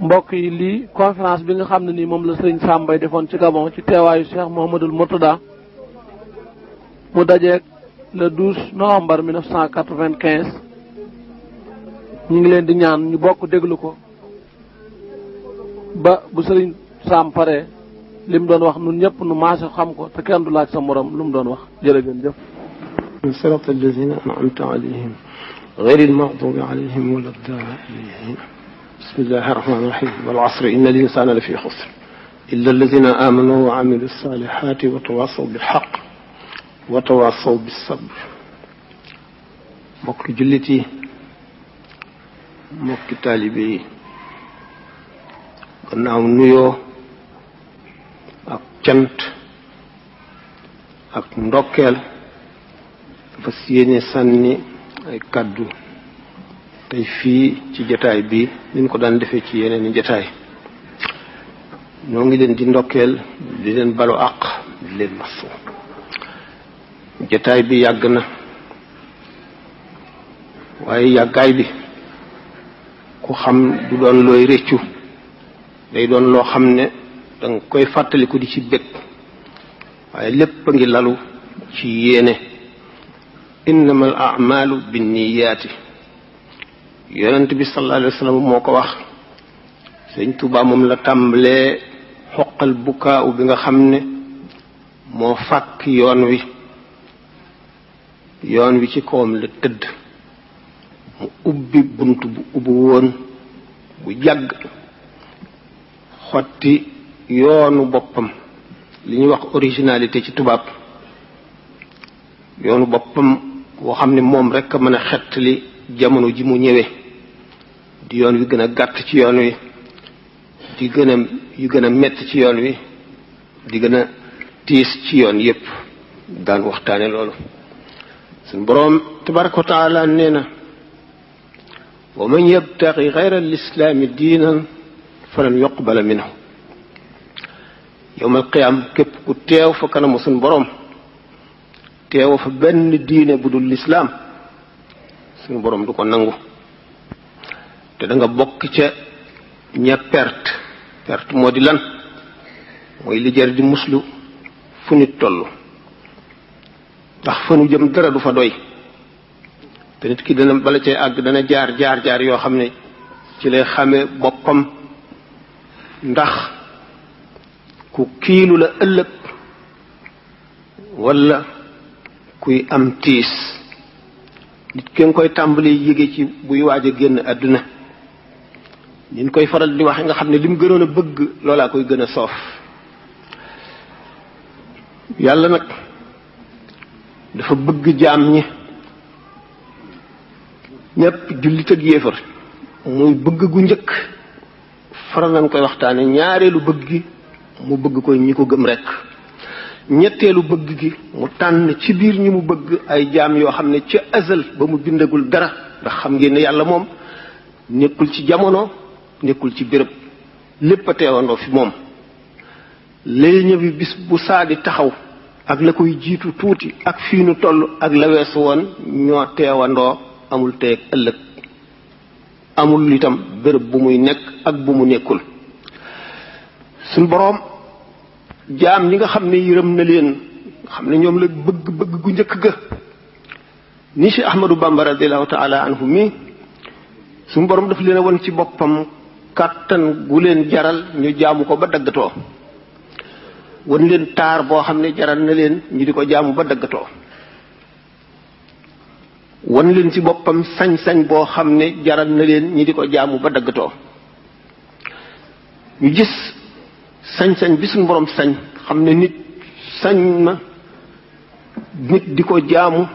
mbokk yi lii conférence bi nga xam ne nii moom la sëriñ Sam Mbaye defoon ci Gabon ci teewaayu Cheikh Mouhamadoul Mourtada mu dajeeg le 12 novembre 1995 ñu ngi leen di ñaan ñu bokk déglu ko ba bu sëriñ Sam pare li mu doon wax nun ñëpp nu maase xam ko te kenn du laaj sa morom lu mu doon wax jërëjëf. صراط الذين أنعمت عليهم غير المغضوب عليهم ولا الضالين. بسم الله الرحمن الرحيم. والعصر إن الإنسان لفي خسر إلا الذين آمنوا وعملوا الصالحات وتواصوا بالحق وتواصوا بالصبر. mbokk jullit yi mbokki taalibe yi gannaaw nuyoo ak cant ak ndokkeel dafa yéene sànni ay kàddu tey fii ci jataay bi niñ ko daan defee ci yeneen i jataay ñoo ngi leen di ndokkeel di leen balu àq di leen masu. jataay bi yàgg na waaye yàggaay bi ku xam du doon looy réccu day doon loo xam ne danga koy fàttaliku di ci bég waaye lépp a ngi lalu ci yéene. innamal a'malu binniyaati yonent bi sallallahu alayhi wa sallam moo ko wax. sëñ Tuubaa moom la tàmbalee xoqal bukaaw bi nga xam ne moo fàkk yoon wi ci kawam la tëdd mu ubbi bunt bu ubbi woon bu jàgg xotti yoonu boppam li ñuy wax originalité ci tubaab yoonu boppam boo xam ne moom rek a mën a xettali jamono ji mu ñëwee di yoon wi gën a gàtt ci yoon wi di gën a metti ci yoon wi di gën a tiis ci yoon yépp daan waxtaane loolu. suñ boroom tabaraka wa taala nee na wa man yabtaxi gayra alislaami diinan falan yuqbala minhu. yowmal qiyaam képp ku teew fa kanamu suñ boroom teewa fa benn diine bu dul lislaam suñu boroom du ko nangu te da nga bokk ca ña perte moo di lan mooy li jar di muslu fu nit toll ndax fa nu jëm dara du fa doy te nit ki dana bala cay àgg dana jaar yoo xam ne ci lay xamee boppam ndax ku kiilu la ëllëg walla kuy am tiis. nit ki nga koy tàmbali yéege ci buy waaj a génn àdduna ñu koy faral di waxe nga xam ne li mu gënoon a bëgg loolaa koy gën a soof. yàlla nag dafa bëgg jaam ñi ñépp jullit ak yéefar muy bëgg gu njëkk faral nañ koy waxtaane. ñaareelu bëgg gi mu bëgg ko ñi ko gëm rekk. ñetteelu bëgg gi mu tànn ci biir ñi mu bëgg ay jaam yoo xam ne ca azal ba mu bindagul dara ndax xam ngeen ne yàlla moom nekkul ci jamono nekkul ci béréb lépp a teewandoo fi moom. lay ñëwi bis bu saa di taxaw ak la koy jiitu tuuti ak fii nu toll ak la weesu woon ñoo teewandoo amul tey ak ëllëg amul itam béréb bu muy nekk ak bu mu nekkul. suñ boroom jaam ñi nga xam ne yërëm na leen nga xam ne ñoom la bëgg gu njëkk ga ni Cheikh Ahmadou Bamba radiallahu taala anhu mi suñu borom daf leen a won ci boppam kàttan gu leen jaral ñu jaamu ko ba daggatoo won leen taar boo xam ne jaral na leen ñu di ko jaamu ba daggatoo won leen ci boppam sañ-sañ boo xam ne jaral na leen ñi di ko jaamu ba daggatoo. ñu gis sañ-sañ bi suñu borom sañ xam ne nit sañ na nit di ko jaamu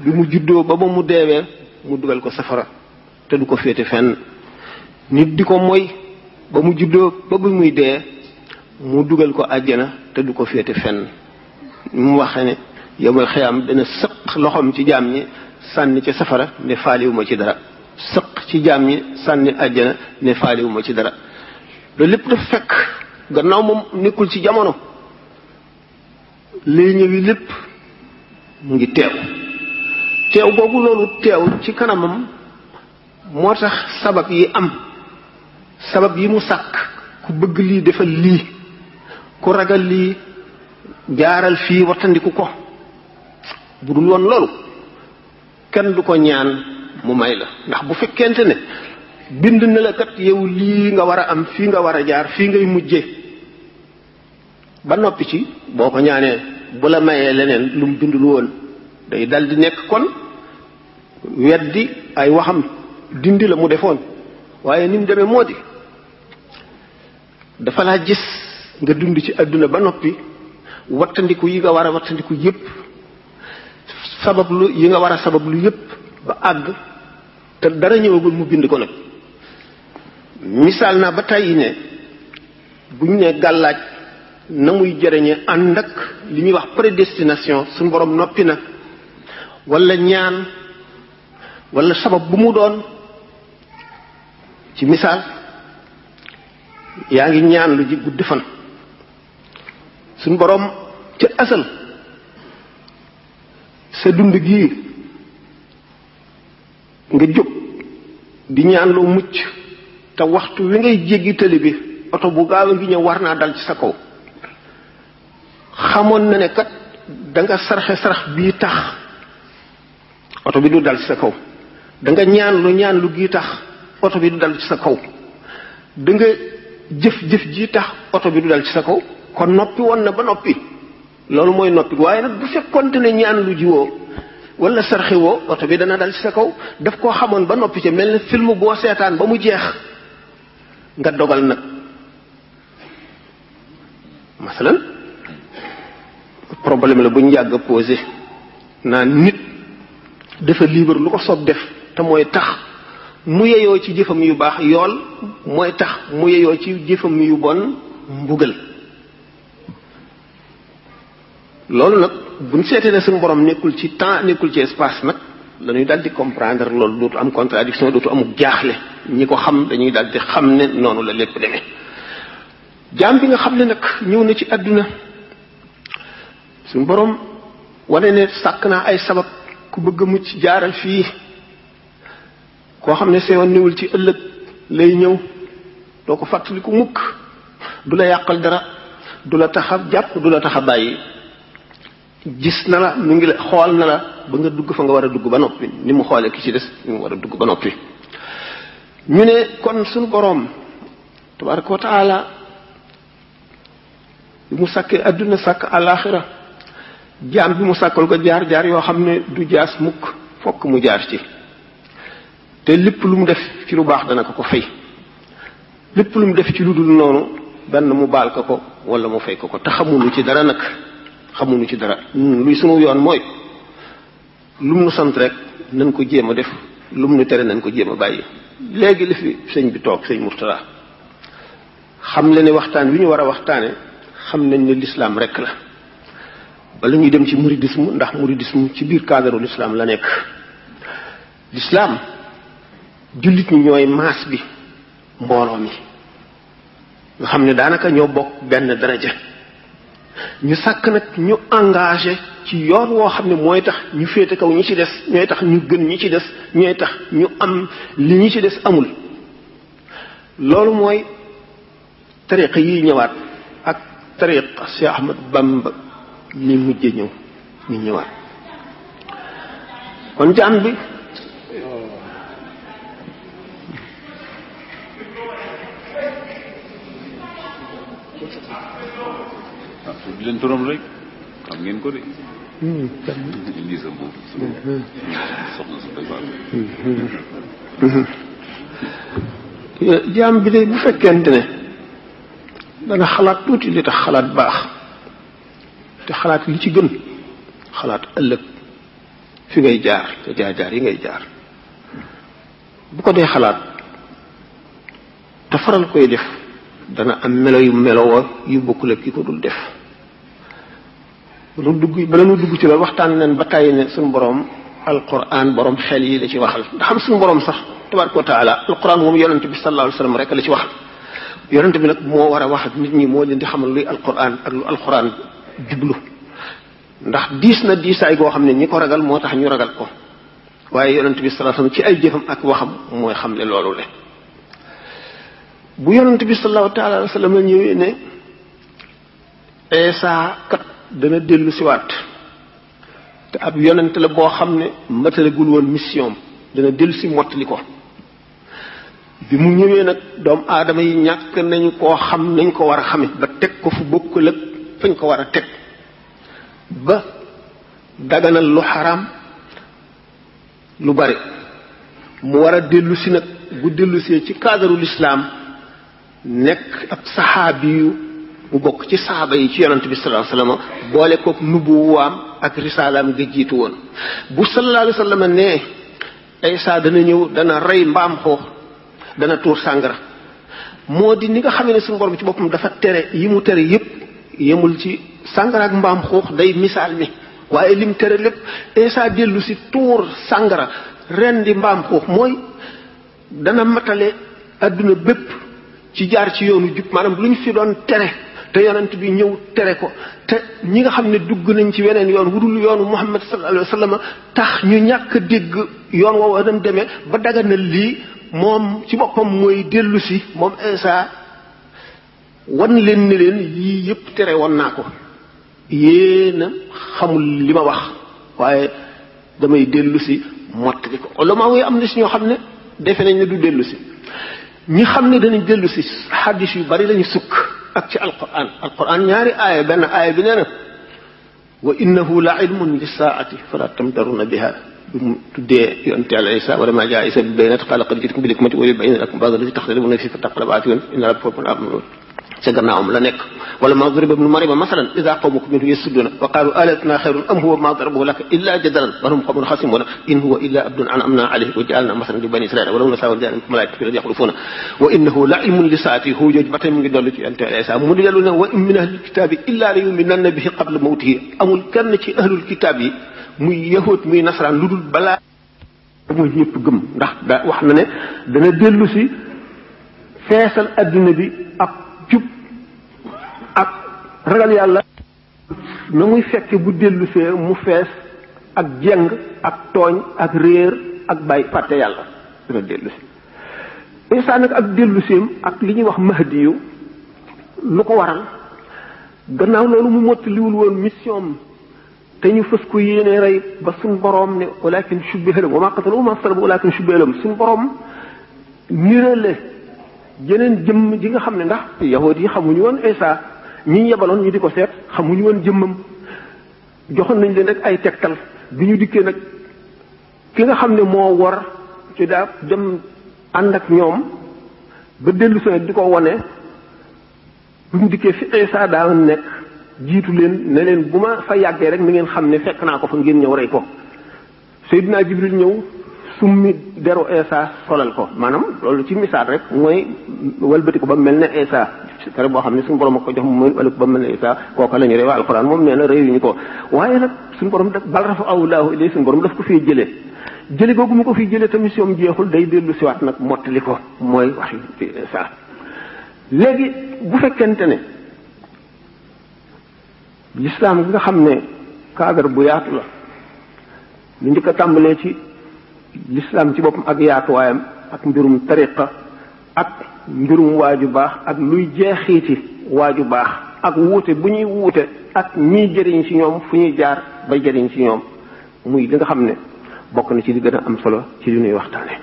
bi mu juddoo ba mu deewee mu dugal ko safara te du ko féete fenn. nit di ko moy ba mu juddoo ba bu muy dee mu dugal ko àjjana te du ko féete fenn. mu waxee ne yawmal xiyaam dana sëq loxoom ci jaam ñi sànni ca safara ne faaliwuma ci dara sëq ci jaam ñi sànni àjjana ne faaliwuma ci dara. loolu lépp dafa fekk gannaaw moom nekkul ci jamono lay ñëwi lépp mu ngi teew googu loolu teew ci kanamam moo tax sabab yi am sabab yi mu sàkk ku bëgg lii defal lii ku ragal lii jaaral fii wattandiku ko bu dul woon loolu kenn du ko ñaan mu may la ndax bu fekkente ne bind na la kat yow lii nga war a am fii nga war a jaar fii ngay mujje ba noppi ci boo ko ñaanee bu la mayee leneen lu mu bindul woon day dal di nekk kon weddi ay waxam dindi la mu defoon waaye ni mu demee moo di dafa laa gis nga dund ci àdduna ba noppi wattandiku yi nga war a wattandiku yépp sabablu yi nga war a sabablu yépp ba àgg te dara ñëwagul mu bind ko nag misaal naa ba tàyyi ne buñ ne gàllaaj na muy jëriñe ànd ak li ñuy wax prédestination suñu borom noppi na wala ñaan wala sabab bu mu doon ci misaal yaa ngi ñaan lu ji gudd fan suñu borom ca asal sa dund gii nga jóg di ñaan loo mucc te waxtu wi ngay jéggi tali bi oto bu gaaw a ngi ñëw war naa dal ci sa kaw xamoon na ne kat da nga sarxe sarax bii tax oto bi du dal ci sa kaw da nga ñaan lu gii tax oto bi du dal ci sa kaw da nga jëf ji tax oto bi du dal ci sa kaw kon noppi woon na ba noppi loolu mooy noppi waaye nag bu fekkonte ne ñaan lu jiwoo wala sarxe woo oto bi dana dal ci sa kaw daf koo xamoon ba noppi ca mel ne film boo seetaan ba mu jeex nga dogal nag masalan problème la bu ñu yàgg a posé naan nit dafa libre lu ko soob def te mooy tax mu yeyoo ci jëfam yu baax yool mooy tax mu yeyoo ci jëfam yu bon mbugal loolu nag buñ seetee ne suñu borom nekkul ci temps nekkul ci espace nag dañuy daal di comprendre loolu dootu am contradiction dootu amuk jaaxle ñi ko xam dañuy daal di xam ne noonu la lépp demee jaam bi nga xam ne nag ñëw na ci àdduna suñu borom wane ne sàkk naa ay sabab ku bëgg a mucc jaaral fii koo xam ne seewoon newul ci ëllëg lay ñëw doo ko fàttaliku mukk du la yàqal dara du la tax a jàpp du la tax a bàyyi gis na la mu ngi la xool na la ba nga dugg fa nga war a dugg ba noppi ni mu xoolee ki ci des ni mu war a dugg ba noppi ñu ne kon suñu boroom tabaraka wa taala bi mu sàkkee adduna sàkk alaxira jaam bi mu sàkkal ko jaar yoo xam ne du jaas mukk fokk mu jaar ci te lépp lu mu def ci lu baax dana ko fay lépp lu mu def ci lu dul noonu benn mu baal ko wala mu fay ko te xamuñu ci dara nag xamuñu ci dara luy sunu yoon mooy lu mu nu sant rek nañ ko jéem a def lu mu nu tere nañ ko jéem a bàyyi léegi li fi sëñ bi toog sëñ Murtada xam le ne waxtaan wi ñu war a waxtaane xam nañ ne l'islam rek la bala ñuy dem ci mouridisme ndax mouridisme ci biir cadre l'islam la nekk l'islam jullit ñi ñooy maas bi mbooloo mi nga xam ne daanaka ñoo bokk benn daraja ñu sàkk nag ñu engagé ci yoon woo xam ne mooy tax ñu féete kaw ñi ci des ñooy tax ñu gën ñi ci des ñooy tax ñu am li ñi ci des amul loolu mooy tariqa yi ñëwaat ak tariqa Cheikh Ahmad Bamba ni mujje ñëw ñu ñëwaat kon jaam bi di leen turam rek xam ngeen ko de lii sa boobu soxna su koy baax jaam bi de bu fekkente ne dana xalaat tuuti li tax xalaat baax te xalaat li ci gën xalaat ëllëg fi ngay jaar te jaar yi ngay jaar bu ko dee xalaat te faral koy def dana am melo yu melowoo yu bokkul ak ki ko dul def bala nu dugg ci loolu waxtaan nañ ba tàyyi ne suñu borom alquran borom xel yi la ci waxal ndax xam suñu borom sax tabaraka wa taala alquran moom yonente bi sallallahu alayhi wasallam rek la ci waxal yonente bi nag moo war a wax ak nit ñi moo leen di xamal luy alquran ak lu alquran jublu ndax diis na diisaay goo xam ne ñi ko ragal moo tax ñu ragal ko waaye yonente bi sallallahu alayhi wasallam ci ay jëfam ak waxam mooy xam ne loolu le bu yonent bi sallallahu taala alayhi wa sallam ñëwee ne Isa kat dana dellu siwaat te ab yonent la boo xam ne matalegul woon mission dana dellu si mottali ko bi mu ñëwee nag doomu aadama yi ñàkk nañu koo xam nañ ko war a xame ba teg ko fu bokkul ak fañ ko war a teg ba daganal lu xaraam lu bari mu war a dellu si nag bu dellu see ci cadre l'islam nekk ab saxaabi yu mu bokk ci saxaaba yi ci yonante bi sallallahu alayhi wasallam boole kook nubuwaam ak risaalaam nga jiitu woon bu sallallahu alayhi wasallam ne Isa dana ñëw dana rey mbaam xoox dana tuur sàngara moo di ni nga xamee ne suñu borom ci boppam dafa tere yi mu tere yépp yemul ci sàngara ak mbaam xuux day misaal mi waaye lim tere lépp Isa dellu si tuur sàngara ren di mbaam xuux mooy dana matale adduna bépp ci jaar ci yoonu jub maanaam lu ñu fi doon tere te yonent bi ñëw tere ko te ñi nga xam ne dugg nañ ci weneen yoon wudul yoonu Muhammad sallallahu alayhi wasallam tax ñu ñàkk dégg yoon woowu adam demee ba daganal lii moom ci boppam mooy dellu si moom Isa wan leen ne leen yii yépp tere woon naa ko yéena xamul li ma wax waaye damay dellu si mottali ko ulama yi am na si ñoo xam ne defe nañ ne du dellu si ñi xam ne danañ dellu si xaddis yu bari lañu sukk ak ci alquran ñaari aaya benn aaya bi nee na wa innahu la ilmun lisaati fala tamtaruna biha bi mu tuddee yonte Yàlla Isa wala ma jaa Isa bi bayyinaat qaala qad ji'tukum bil hikmati wa yubayyinu lakum ba'da allazii taxtalifuuna fiihi fattaqullaaha wa atii'uun inna rabbakum ca gannaawam la nekk wala ma duriba ibnu Maryama masalan idaa qawmuka minhu yasudduuna wa qaalu aalihatunaa xayrun am huwa maa darabuhu laka illaa jadalan bal hum qawmun xasimuun in huwa illaa abdun an'amnaa alayhi wa ja'alnaa masalan li banii israa'iila wa law nashaa'u laja'alnaa malaa'ikatan yaxlufuuna wa innahu la ilmun lisaa'ati huujooj ba tey mu ngi dolli ci yonte Yàlla Isa mu di dellu ne wa in min ahlil kitaabi illaa layu'minanna bihi qabla mawtihi amul kenn ci ahlul kitaab yi muy yahuud muy nasaraan lu dul balaa mooy ñëpp gëm ndax da wax na ne dana dellu si feesal adduna bi ak jub ak ragal yàlla na muy fekke bu dellu see mu fees ak jeng ak tooñ ak réer ak bàyyi fàtte yàlla dana dellu si Isa nag ak dellu seem ak li ñuy wax mahdi yu lu ko waral gannaaw loolu mu mottaliwul woon mission te ñu fës ko yéene rey ba suñ boroom ne walakin shubbiha lahum wa ma qataluhu wa ma salabu walakin shubbiha lahum suñ boroom nirale jeneen jëmm ji nga xam ne ndax yahuud yi xamuñu woon Isa ñi yebaloon ñu di ko seet xamuñu woon jëmmam joxoon nañ leen rek ay tegtal bi ñu dikkee nag ki nga xam ne moo war ci daa dem ànd ak ñoom ba dellu si di ko wone bu ñu dikkee fi Isa daa nekk jiitu leen ne leen bu ma fa yàggee rek na ngeen xam ne fekk naa ko fa ngeen ñëw rey ko Seydina Jibril ñëw summi deru Isa solal ko maanaam loolu ci misaal rek mooy walbati ko ba mel ne Isa kare boo xam ne suñu borom a ko jox mu wala ko ba mel ne Isa kooka la ñu rey waa alxuraan moom nee na réewuñu ko waaye nag suñu borom daf bal rafa awlaahu ilay suñu borom daf ko fii jële googu mu ko fii jëlee te mission jeexul day dellu siwaat nag mottali ko mooy wax ci Isa léegi bu fekkente ne l'islam gi nga xam ne cadre bu yaatu la lu njëkk a tàmbalee ci l'islam ci boppam ak yaatuwaayam ak mbirum tariqa ak mbirum waaju baax ak luy jeexiiti waaju baax ak wuute bu ñuy wuute ak ñiy jëriñ ci ñoom fu ñuy jaar ba jëriñ ci ñoom muy li nga xam ne bokk na ci li gën a am solo ci li ñuy waxtaane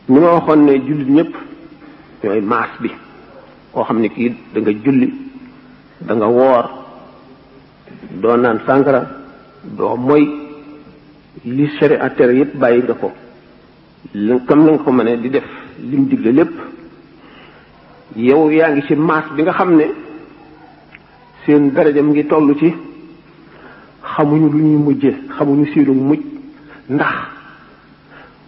ni ma waxoon ne jullit ñëpp ñooy maas bi koo xam ne kii da nga julli da nga woor doo naan sàngara doo moy li sharia tere yépp bàyyi nga ko comme na nga ko mënee di def lim digle lépp yow yaa ngi ci maas bi nga xam ne seen daraja mu ngi toll ci xamuñu lu ñuy mujje xamuñu seenu mujj ndax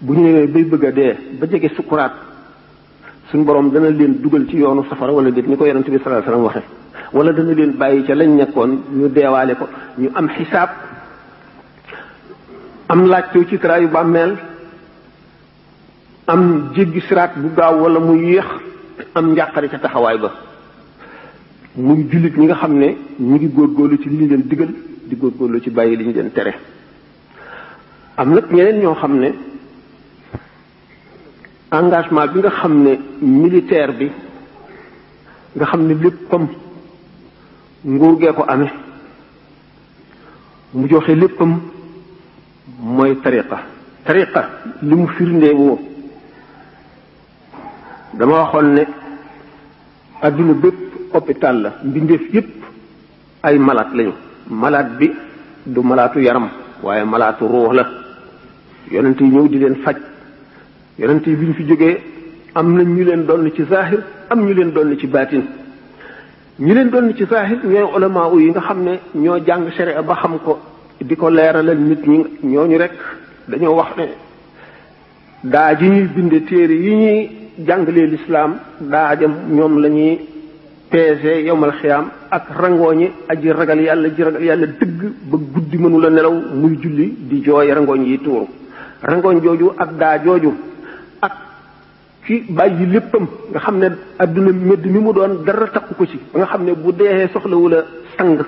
bu ñu nee bay bëgg a dee ba jege sukuraat suñ borom dana leen dugal ci yoonu safara wala déet ni ko yonent bi sallallahu alayhi wasallam waxe wala dana leen bàyyi ca lañ nekkoon ñu deewaale ko ñu am xisaab am laajtew ci taraayu bàmmeel am jéggi siraat bu gaaw wala mu yéex am njàqare ca taxawaay ba muy jullit ñi nga xam ne ñu ngi góorgóorlu ci li ñu leen digal di góorgóorlu ci bàyyi li ñu leen tere am nag ñeneen ñoo xam ne engagement bi nga xam ne militaire bi nga xam ne léppam nguur gee ko amee mu joxe léppam mooy tariqa li mu firndee woo dama waxoon ne adduna bépp hôpital la mbindeef yépp ay malade lañu malade bi du malaatu yaram waaye malaatu ruux la yonent yi ñëw di leen faj yonent yi bi ñu fi jógee am na ñu leen doon ci zahir am ñu leen doon ci baatin ñu leen doon ci zahir ñooy ulama yi nga xam ne ñoo jàng sharia ba xam ko di ko leeralal nit ñi ñooñu rek dañoo wax ne daa ji ñuy binde téere yi ñuy jàngalee lislaam daajam ñoom la ñuy peese yowmal xiyaam ak rangooñi aji ragal yàlla ji ragal yàlla dëgg ba guddi mënu la nelaw muy julli di jooy rangooñ yi tuuru rangooñ jooju ak daa jooju ak ki bàyyi léppam nga xam ne adduna medd mi mu doon dara takku ko ci ba nga xam ne bu dee soxlawu la sang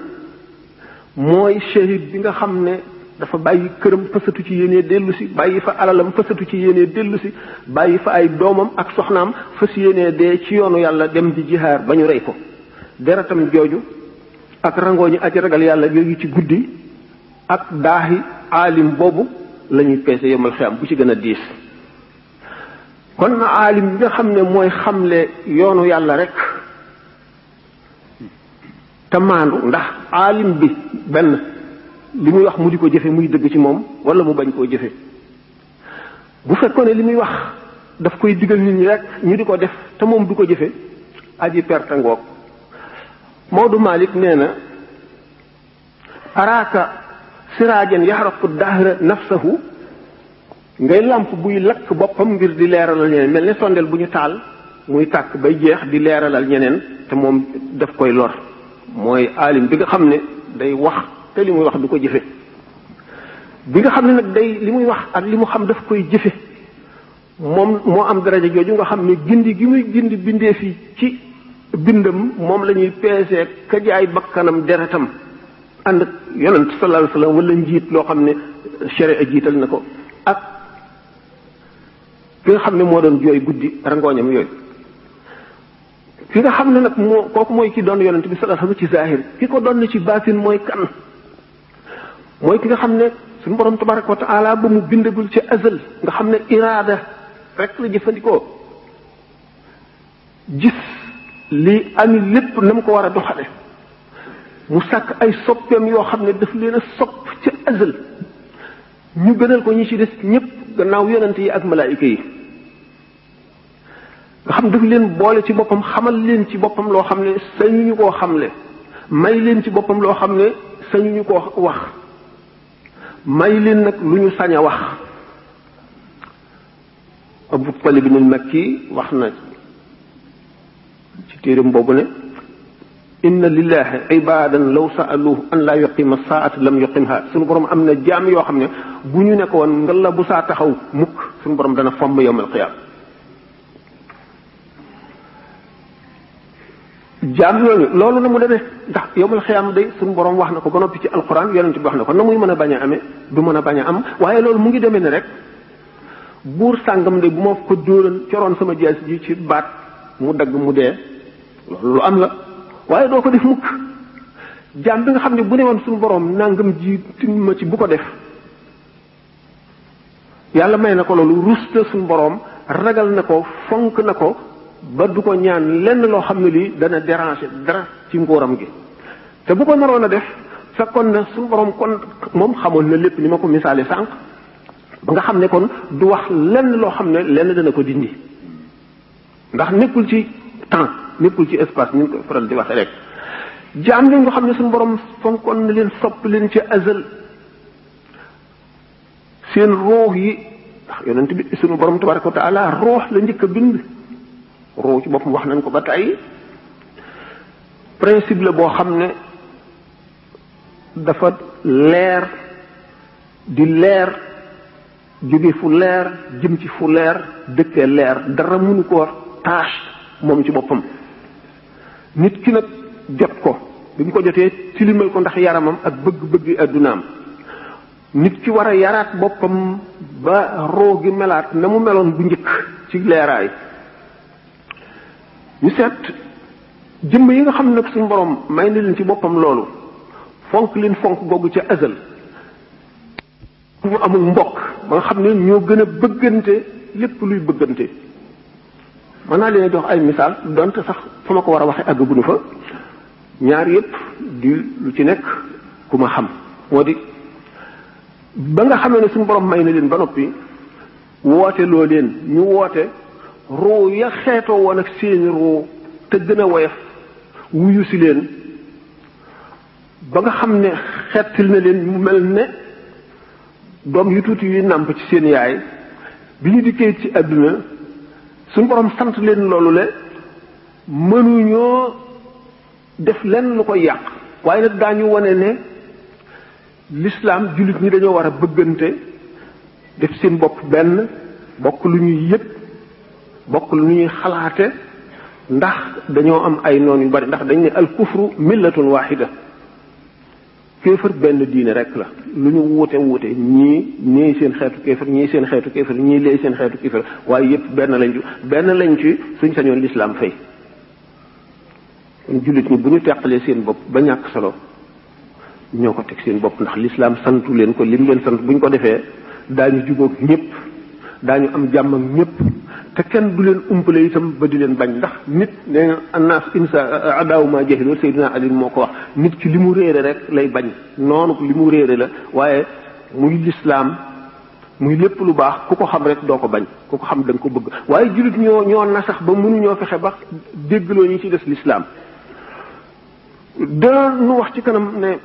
mooy shahid bi nga xam ne dafa bàyyi këram fasatu ci yéenee dellu si bàyyi fa alalam fasatu ci yéenee dellu si bàyyi fa ay doomam ak soxnaam fas yéenee dee ci yoonu yàlla dem di jihaar ba ñu rey ko deretam jooju ak rangooñu aji ragal yàlla yooyu ci guddi ak daaxi aalim boobu la ñuy peese yomal xiyam bu ci gën a diis kon na aalim bi nga xam ne mooy xamle yoonu yàlla rek te maandu ndax aalim bi benn li muy wax mu di ko jëfe muy dëgg ci moom wala mu bañ koo jëfe bu fekkoon ne li muy wax daf koy digal nit ñi rek ñu di ko def te moom du ko jëfe aji perte ngoog Maodo Malick nee na araaka siraajan yaxraqu dahra nafsahu ngay làmp buy lakk boppam ngir di leeralal ñeneen mel ne sondeel bu ñu taal muy tàkk bay jeex di leeralal ñeneen te moom daf koy lor mooy aalim bi nga xam ne day wax te li muy wax du ko jëfe bi nga xam ne nag day li muy wax ak li mu xam daf koy jëfe moom moo am daraja jooju nga xam ne gindi gi muy gindi bindee fi ci bindam moom la ñuy peesee ka jaay bakkanam deretam ànd ak yonent sallallahu alayhi wasallam wala njiit loo xam ne sharia jiital na ko ak ki nga xam ne moo doon jooy guddi rangooñam yooyu ki nga xam ne nag moo kooku mooy ki doon yonent bi sallallahu alayhi wasallam ci zahir ki ko doon ci baatin mooy kan mooy ki nga xam ne suñu borom tabaraka wa taala ba mu bindagul ci azal nga xam ne iraada rek la jëfandikoo gis li ami lépp na mu ko war a doxale mu sàkk ay soppeem yoo xam ne daf leen a sopp ci azal ñu gënal ko ñi ci des ñëpp gannaaw yonent yi ak malaayika yi nga xam daf leen boole ci boppam xamal leen ci boppam loo xam ne sañuñu koo xamle may leen ci boppam loo xam ne sañuñu koo wax may leen nag lu ñu sañ a wax Abu Talib ibn al-Makki wax na ci téeram boobu ne inna lillahi ibadan law sa'aluhu an la yuqima saa'ata lam yuqimha suñu borom am na jaam yoo xam ne bu ñu nekkoon nga la bu saa taxaw mukk suñu borom dana fomm yawmal qiyaam jaam yooyu loolu na mu demee ndax yawmal qiyaam day suñu borom wax na ko ba noppi ci alquran yonent bi wax na ko na muy mën a bañ a amee du mën a bañ a am waaye loolu mu ngi demee ne rek buur sàngam de bu ma ko dóoran coroon sama jaas ji ci baat mu dagg mu dee loolu lu am la waaye doo ko def mukk jaam bi nga xam ne bu ne woon suñu borom nangam ji ma ci bu ko def yàlla may na ko loolu rusta suñu borom ragal na ko fonk na ko ba du ko ñaan lenn loo xam ne lii dana déranger dara ci nguuram gi te bu ko naroon a def fekkoon na suñu borom kon moom xamoon na lépp ni ma ko misaale sànq ba nga xam ne kon du wax lenn loo xam ne lenn dana ko dindi ndax nekkul ci temps nekkul ci espace ni ñu ko faral di waxee rek jaam li nga xam ne suñu borom fonkoon na leen sopp leen ci azal seen ruux yi ndax yonent bi suñu borom tabaraka wa taala ruux la njëkk a bind ruux ci boppam wax nañ ko ba tey principe la boo xam ne dafa leer di leer jóge fu leer jëm ci fu leer dëkkee leer dara mënu koo tâche moom ci boppam nit ki nag jot ko bi mu ko jotee tilimal ko ndax yaramam ak bëgg-bëgg addunaam nit ki war a yaraat boppam ba roo gi melaat na mu meloon bu njëkk ci leeraay. ñu seet jëmm yi nga xam ne nag suñu borom may na leen ci boppam loolu fonk leen fonk googu ca azal ñu amul mbokk ba nga xam ne ñoo gën a bëggante lépp luy bëggante. mën naa leen jox ay misaal donte sax fa ma ko war a waxe àgg bu nu fa ñaar yépp di lu ci nekk ku ma xam moo di ba nga xamee ne suñu borom may na leen ba noppi woote loo leen ñu woote ruu ya xeetoo woon ak seeni ruu te gën a woyof wuyu si leen ba nga xam ne xeetil na leen mu mel ne doom yu tuuti yuy nàmp ci seen yaay bi ñu dikkee ci àdduna suñu borom sant leen loolu le mënuñoo def lenn lu koy yàq waaye nag daañu wane ne l'islam jullit ñi dañoo war a bëggante def seen bopp benn bokk lu ñuy yëg bokk lu ñuy xalaate ndax dañoo am ay noon yu bari ndax dañ ne al kufru millatun wahida kéefër benn diine rek la lu ñu wuute ñii seen xeetu kéefër ñii seen xeetu kéefër ñii lee seen xeetu kéefër waaye yëpp benn lañ ci suñ sañoon l'islam fay. kon jullit ñi bu ñu teqalee seen bopp ba ñàkk solo ñoo ko teg seen bopp ndax l'islam santu leen ko lim leen sant bu ñu ko defee daañu jubóog ñëpp daañu am jàmm ak ñëpp te kenn du leen umpale itam ba di leen bañ ndax nit nee na annaas insa adaawu ma jahilu Seydina Ali moo ko wax nit ki li mu réere rek lay bañ noonu li mu réere la waaye muy l'islam muy lépp lu baax ku ko xam rek doo ko bañ ku ko xam da nga ko bëgg waaye jullit ñoo na sax ba mënuñoo fexe ba déggloo ñi ci des l'islam dañu wax ci kanam ne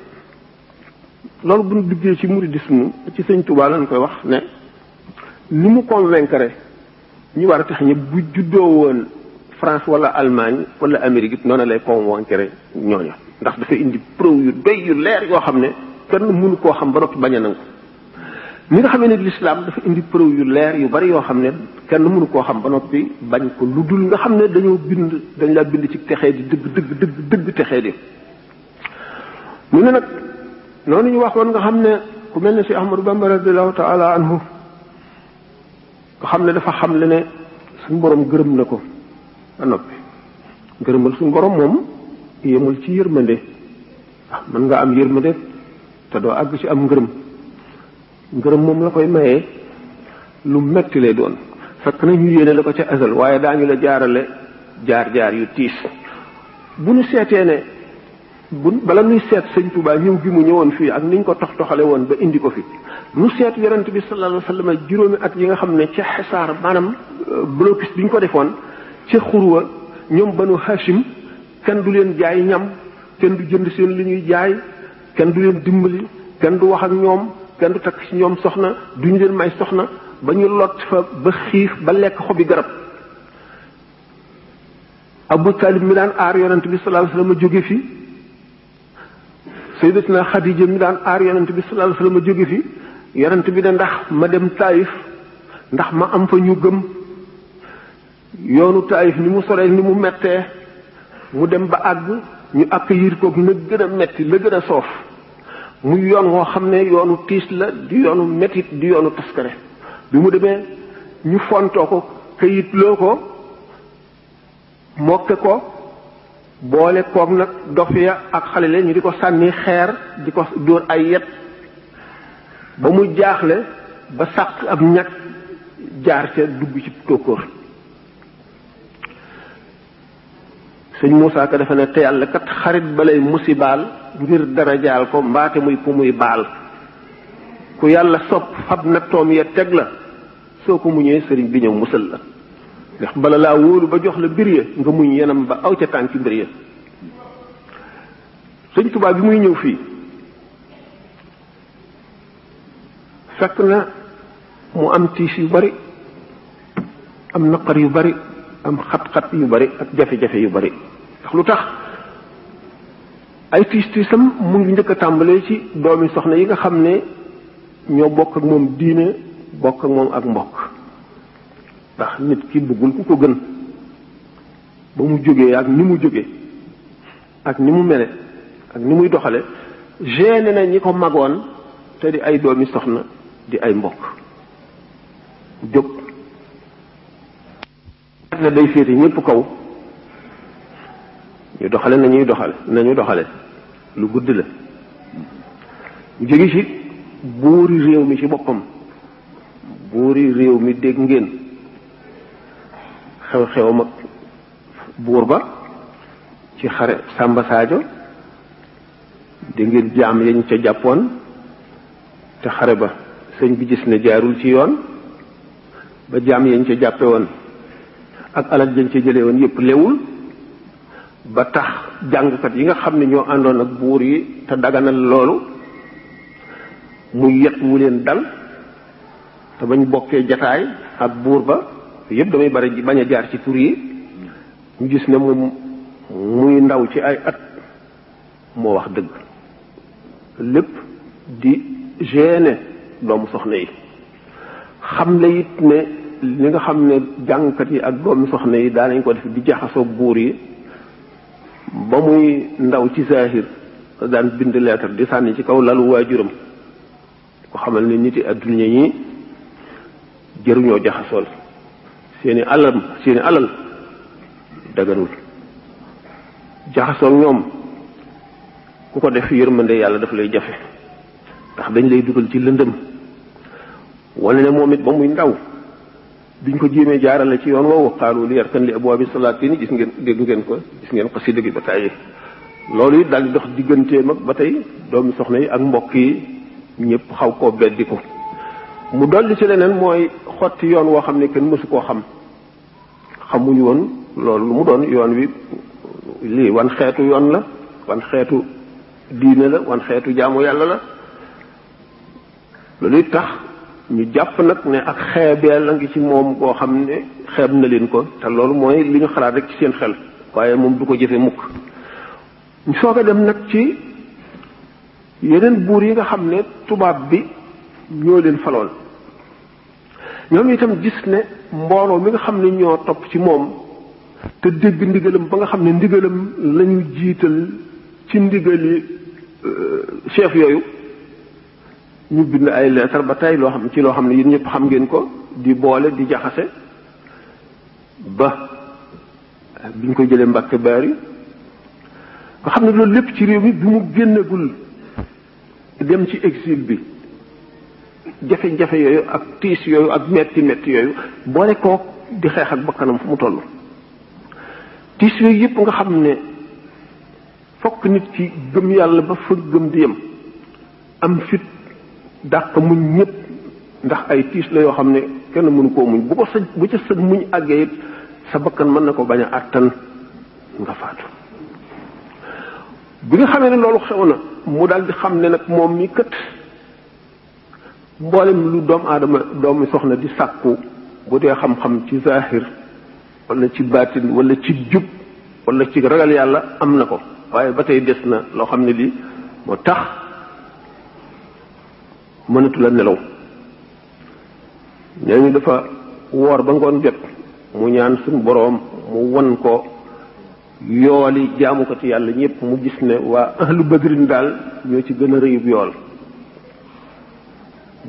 loolu bu ñu duggee ci mouridisme ci Sëñ Tuubaa lañ koy wax ne ni mu convaincre ñu war a tax ñëpp bu juddoo woon France wala Allemagne wala Amérique it noonu lay convaincre ñooñu ndax dafa indi preuve yu doy yu leer yoo xam ne kenn mënu koo xam ba noppi bañ a nangu ni nga xamee ne l'islam dafa indi preuve yu leer yu bari yoo xam ne kenn mënu koo xam ba noppi bañ ko lu dul nga xam ne dañ laa bind ci texee di dëgg texee di mu ne nag noonu ñu waxoon nga xam ne ku mel ne si Ahmadu Bamba radiyallahu ta'ala anhu nga xam ne dafa xam le ne suñu borom gërëm na ko ba noppi gërëmal suñu borom moom yemul ci yërmande mën nga am yërmande te doo àgg ci am ngërëm moom la koy mayee lu metti lay doon fekk na ñu yéene la ko ca azal waaye daañu la jaarale jaar yu tiis bu ñu seetee ne bala nuy seet Sëñ Tuubaa ñëw gi mu ñëwoon fii ak niñ ko toxale woon ba indi ko fi nu seet yonent bi sallallahu alayhi wa sallam juróomi at yi nga xam ne ca xisaar maanaam blocus bi ñu ko defoon ca xurwa ñoom banu Hashim kenn du leen jaay ñam kenn du jënd seen li ñuy jaay kenn du leen dimbali kenn du wax ak ñoom kenn du takk ci ñoom soxna duñu leen may soxna ba ñu lot fa ba xiif ba lekk xobi garab Abu Talib mi daan aar yonent bi sallallahu alayhi wa sallam jóge fi Sayyidatuna Xadija mi daan aar yonent bi sallallahu alayhi wa sallam jóge fi yonent bi ne ndax ma dem Taïf ndax ma am fa ñu gëm yoonu Taïf ni mu soree ni mu mettee mu dem ba àgg ñu accueillir ko na gën a metti la gën a soof muy yoon woo xam ne yoonu tiis la di yoonu mettit di yoonu taskare bi mu demee ñu fontoo ko këyitloo ko mokke ko boole koog nag dof ya ak xale la ñu di ko sànni xeer di ko dóor ay yet ba mu jaaxle ba sàq ab ñag jaar ca dugg ci tóokóor sëñ Moussa Ka dafa ne te yàlla kat xarit balay musibaal ngir dara jaal ko mbaate muy ku muy baal ku yàlla sopp fab na toom ya teg la soo ko muñee sëriñ bi ñëw musal la ndax bala laa wóolu ba jox la mbir ya nga muñ yenam ba aw ca tànki mbir ya sëñ Tuubaa bi muy ñëw fii fekk na mu am tiis yu bari am naqar yu bari am xat-xat yu bari ak jafe-jafe yu bari ndax lu tax ay tiisam mu ngi njëkk a tàmbalee ci doomi soxna yi nga xam ne ñoo bokk ak moom diine bokk ak moom ak mbokk ndax nit ki bëggul ku ko gën ba mu jógee ak ni mu jógee ak ni mu mele ak ni muy doxale gêné na ñi ko magoon te di ay doomi soxna di ay mbokk jóg ne day féete ñépp kaw ñu doxale nañu doxale lu gudd la ñu jóge ci buuri réew mi ci boppam buuri réew mi dégg ngeen xew-xewam ak buur ba ci xare Samba Sadio dégg ngeen jaam yañ ca jàppoon te xare ba sëñ bi gis ne jaarul ci yoon ba jaam yañ ca jàppe woon ak alal jañ ca jële woon yépp lewul ba tax jàngkat yi nga xam ne ñoo àndoon ak buur yi te daganal loolu muy yet wu leen dal te bañ bokkee jataay ak buur ba yépp damay bari bañ a jaar ci tur yi ñu gis ne moom muy ndaw ci ay at moo wax dëgg lépp di gêner doomu soxna yi xam la it ne li nga xam ne jàngkat yi ak doomu soxna yi daanañ ko def di jaxasoo buur yi ba muy ndaw ci zahir daan bind lettre di sànni ci kaw lalu waajuram ko xamal ne nit yi adduna ñi jëruñoo jaxasool seeni alal daganul jaxasool ñoom ku ko def yërmande yàlla daf lay jafe ndax dañ lay dugal ci lëndëm wala ne moom it ba muy ndaw biñ ko jéemee jaarale ci yoon woowu xaalu li yarkan li abwaabi salaatin gis ngeen dégg ngeen ko gis ngeen xasida gi ba tàyyi loolu it daal di dox digganteem ak ba tey doomi soxna yi ak mbokk yi ñëpp xaw koo beddi ko mu dolli ci leneen mooy xotti yoon woo xam ne kenn mësu koo xamuñu woon loolu lu mu doon yoon wi lii wan xeetu yoon la wan xeetu diine la wan xeetu jaamu yàlla la loolu it tax ñu jàpp nag ne ak xeebeel la ngi ci moom koo xam ne xeeb na leen ko te loolu mooy li ñu xalaat rek ci seen xel waaye moom du ko jëfe mukk ñu soog a dem nag ci yeneen buur yi nga xam ne tubaab bi ñoo leen faloon ñoom itam gis ne mbooloo mi nga xam ne ñoo topp ci moom te dégg ndigalam ba nga xam ne ndigalam lañu jiital ci ndigali chef yooyu ñu bind ay lettre ba tey loo xam ne yéen ñëpp xam ngeen ko di boole di jaxase ba biñ ko jëlee Mbàkke Baari nga xam ne loolu lépp ci réew mi bi mu génnagul dem ci exil bi jafe-jafe yooyu ak tiis yooyu ak metti yooyu boole koo di xeex ak bakkanam fu mu toll tiis yooyu yëpp nga xam ne fokk nit ki gëm yàlla ba fa gëm di yem am fit dàq muñ ñëpp ndax ay tiis la yoo xam ne kenn mënu koo muñ bu ca sëg muñ àggee it sa bakkan mën na ko bañ a àttan nga faatu bi nga xamee ne loolu xew na mu daal di xam ne nag moom mi kët mboolem lu doomi soxna di sàkku bu dee xam-xam ci zahir wala ci baatin wala ci jub wala ci ragal yàlla am na ko waaye ba tey des na loo xam ne lii moo tax mënatu la nelaw nee ñu dafa woor ba ngoon jot mu ñaan suñu boroom mu won ko yooli jaamukati yàlla ñëpp mu gis ne waa ahlu badrin daal ñoo ci gën a rëyub yool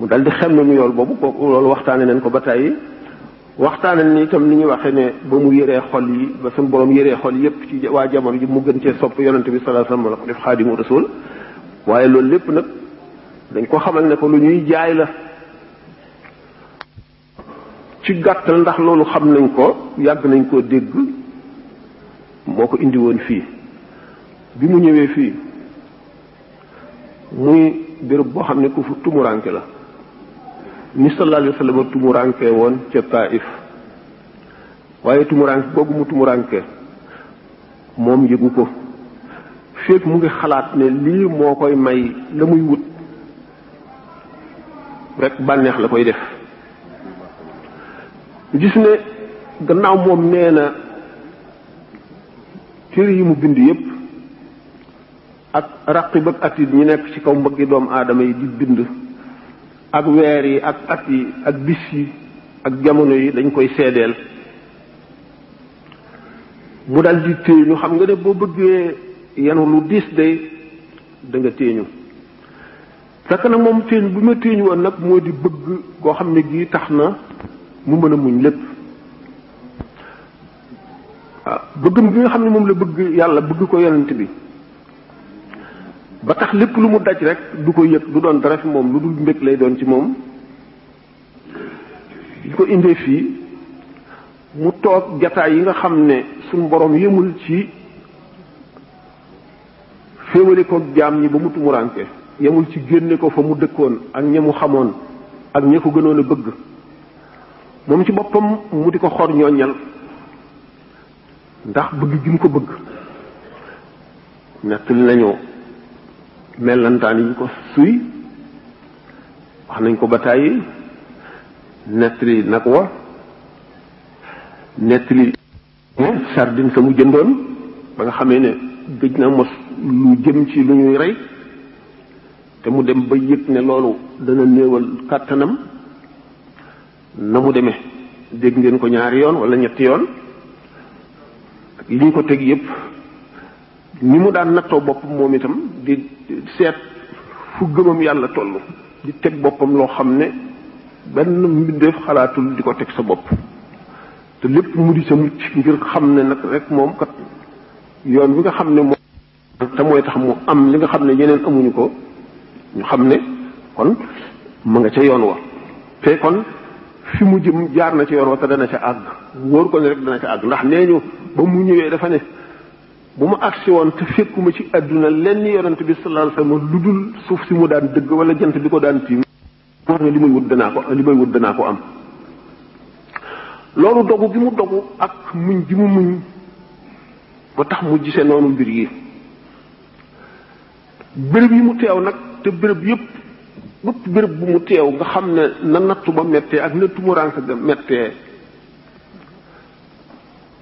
mu dal di xem mu yool boobu kooku loolu waxtaane nañ ko ba tàyyi waxtaane ni itam ni ñu waxee ne ba mu yëree xol yi ba suñu boroom yëree xol yëpp ci waa jamono ji mu gën cee sopp yonente bi sallallahu alayhi wasallam la ko def xaadimu rasul waaye loolu lépp nag dañ ko xamal ne ko lu ñuy jaay la ci gàttal ndax loolu xam nañ ko yàgg nañ koo dégg moo ko indi woon fii bi mu ñëwee fii muy béréb boo xam ne ku fu tumuranke la ni sallallahu alayhi wasallam tumuranke woon ca Taif waaye tumuranke googu mu tumuranke moom yëgu ko féeg mu ngi xalaat ne lii moo koy may la muy wut rek bànneex la koy def gis ne gannaaw moom nee na téere yi mu bind yépp ak raqib ak atid ñi nekk ci kaw mbëggi doomu aadama yi di bind ak weer yi ak at yi ak bis yi ak jamono yi dañ koy seedeel mu dal di téeñu xam nga ne boo bëggee yenu lu diis day da nga téeñu fekk nag moom téeñ bu ma téeñ woon nag moo di bëgg goo xam ne gii tax na mu mën a muñ lépp waaw bëggam gi nga xam ne moom la bëgg yàlla bëgg ko yonent bi ba tax lépp lu mu daj rek du ko yëg du doon dara fi moom lu dul mbég lay doon ci moom li ko indee fii mu toog jataay yi nga xam ne suñu borom yëmul ci féewale ko jaam ñi ba mu tumuranke yemul ci génne ko fa mu dëkkoon ak ña mu xamoon ak ña ko gënoon a bëgg moom ci boppam mu di ko xor ñooñal ndax bëgg gi mu ko bëgg nettali nañu mellantaan yi ko suy wax nañ ko ba tàyyi nettali nag wa nettali sardine sa mu jëndoon ba nga xamee ne gëj na mos lu jëm ci lu ñuy rey te mu dem ba yëg ne loolu dana néewal kàttanam na mu demee dégg ngeen ko ñaari yoon wala ñetti yoon li ñu ko teg yépp ni mu daan nattoo boppam moom itam di seet fu gëmam yàlla toll di teg boppam loo xam ne benn mbindeef xalaatul di ko teg sa bopp te lépp mu di sa mucc ngir xam ne nag rek moom kat yoon bi nga xam ne moom te mooy tax mu am li nga xam ne ñeneen amuñu ko ñu xam ne kon ma nga ca yoon wa te kon fi mu jëm jaar na ca yoon wa te dana ca àgg wóor ko ne rek dana ca àgg ndax nee ñu ba mu ñëwee dafa ne bu ma agsi woon te fekkuma ci àdduna lenn yonent bi sallallahu alayhi wasallam lu dul suuf si mu daan dëgg wala jant bi ko daan tiim wax ne li may wut danaa ko am loolu dogu gi mu dogu ak muñ gi mu muñ ba tax mu gisee noonu mbir yi béréb yi mu teew nag te béréb yépp béréb bu mu teew nga xam ne na nattu ba mettee ak na tumuraanke ga mettee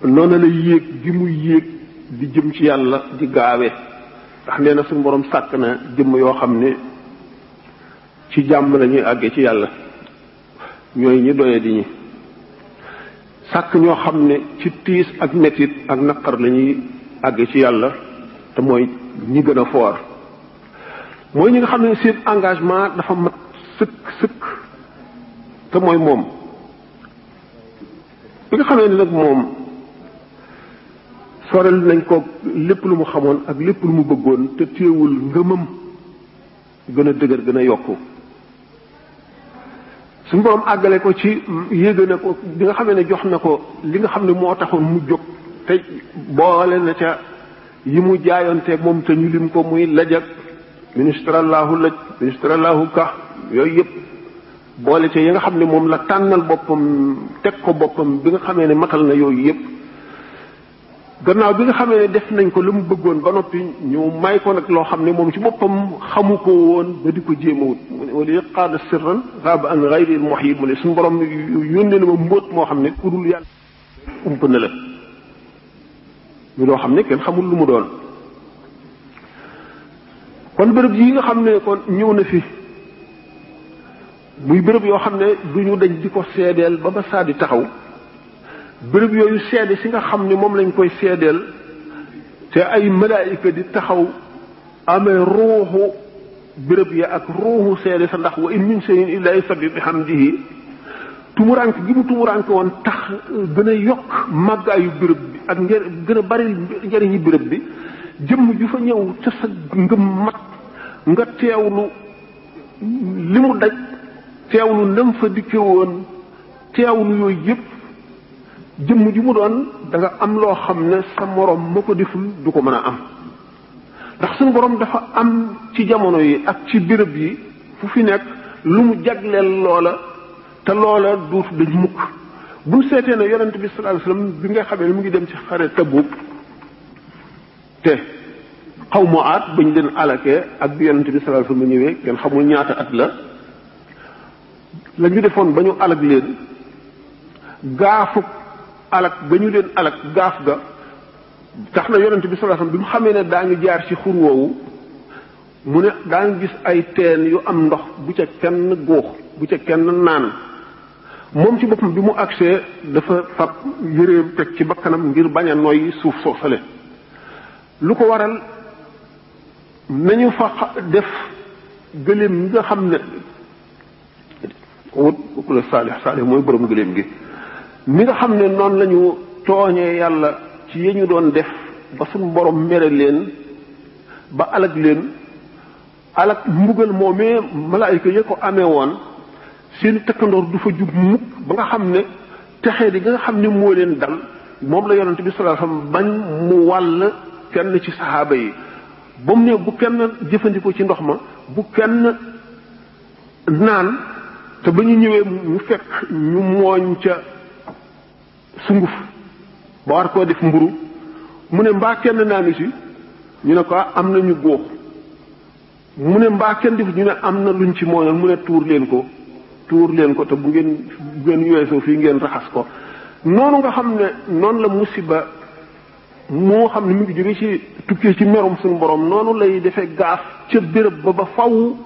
noonu la yéeg gi mu yéeg di jëm ci yàlla di gaawe ndax nee na suñu borom sàkk na jëmm yoo xam ne ci jàmm la ñuy àggee ci yàlla ñooy ñi doye di ñi sàkk ñoo xam ne ci tiis ak mettit ak naqar la ñuy àggee ci yàlla te mooy ñi gën a foor mooy ñi nga xam ne seen engagement dafa mat sëkk te mooy moom bi nga xamee ne nag moom sorel nañ ko lépp lu mu xamoon ak lépp lu mu bëggoon te téewul ngëmam gën a dëgër gën a yokku suñu borom àggale ko ci yéege na ko bi nga xamee ne jox na ko li nga xam ne moo taxoon mu jóg te boole na ca yi mu jaayoonteeg moom te ñu lim ko muy lajag ministrallahu laj ministrallahu ka yooyu yëpp boole ca yi nga xam ne moom la tànnal boppam teg ko boppam bi nga xamee ne matal na yooyu yëpp gannaaw bi nga xamee ne def nañ ko lu mu bëggoon ba noppi ñu may ko nag loo xam ne moom ci boppam xamu ko woon ba di ko jéem a wut wala yaqaada sirran raaba an ghayri muhyi mu ne suñu borom yónnee na ma mbóot moo xam ne ku dul yàlla ump na la ñu loo xam ne kenn xamul lu mu doon kon béréb yi nga xam ne kon ñëw na fi muy béréb yoo xam ne duñu dañ di ko seedeel ba ba saa di taxaw béréb yooyu seede si nga xam ne moom lañ koy seedeel te ay malaayika di taxaw amee ruuxu béréb ya ak ruuxu seede sa ndax wa in min shay'in illa yusabbihu bihamdihi tumurank gi mu tumurank woon tax gën a yokk màggaayu béréb bi ak gën a bari njëriñi béréb bi jëmm ju fa ñëw ca sa ngëm mat nga teewlu li mu daj teewlu nam fa dikke woon teewlu yooyu yëpp jëmm ju mu doon da nga am loo xam ne sa morom ma ko deful du ko mën a am ndax suñu borom dafa am ci jamono yi ak ci béréb yi fu fi nekk lu mu jagleel loola te loola duutu dañ mukk buñ seetee ne yonent bi sallallahu alayhi wasallam bi nga xamee ne mu ngi dem ci xare Tabuk te xaw ma aat bañ leen alakee ak bi yonent bi sallallahu alayhi wasallam ñëwee kenn xamul ñaata at la ñu defoon ba ñu alag leen gaafuk alak ba ñu leen alak gaaf ga tax na yonent bi sallallahu alayhi wasallam bi mu xamee ne daa ngi jaar ci xur woowu mu ne daa ngi gis ay teen yu am ndox bu ca kenn góox bu ca kenn naan moom ci boppam bi mu agsee dafa fab yëreem teg ci bakkanam ngir bañ a noyyi suuf soosale lu ko waral nañu fa def gëléem gi nga xam ne wut ku la saalix mooy borom gëléem gi mi nga xam ne noonu la ñu tooñee yàlla ci yi ñu doon def ba suñu borom mere leen ba alag leen alag mbugal moomee malaayika ya ko amee woon seeni takkandoor du fa jub mukk ba nga xam ne texee di nga xam ne moo leen dal moom la yonent bi sallallahu alayhi wasallam bañ mu wàll kenn ci saxaaba yi ba mu ne bu kenn jëfandikoo ci ndox ma bu kenn naan te ba ñu ñëwee mu fekk ñu mooñ ca sunguf ba war koo def mburu mu ne mbaa kenn naanu si ñu ne ko am na ñu góox mu ne mbaa kenn def ñu ne am na luñ ci mooñoon mu ne tuur leen ko te bu ngeen weesoo fii ngeen raxas ko noonu nga xam ne noonu la musiba moo xam ne mu ngi jóge ci tukkee ci merum suñu borom noonu lay defee gaaf ca béréb ba faw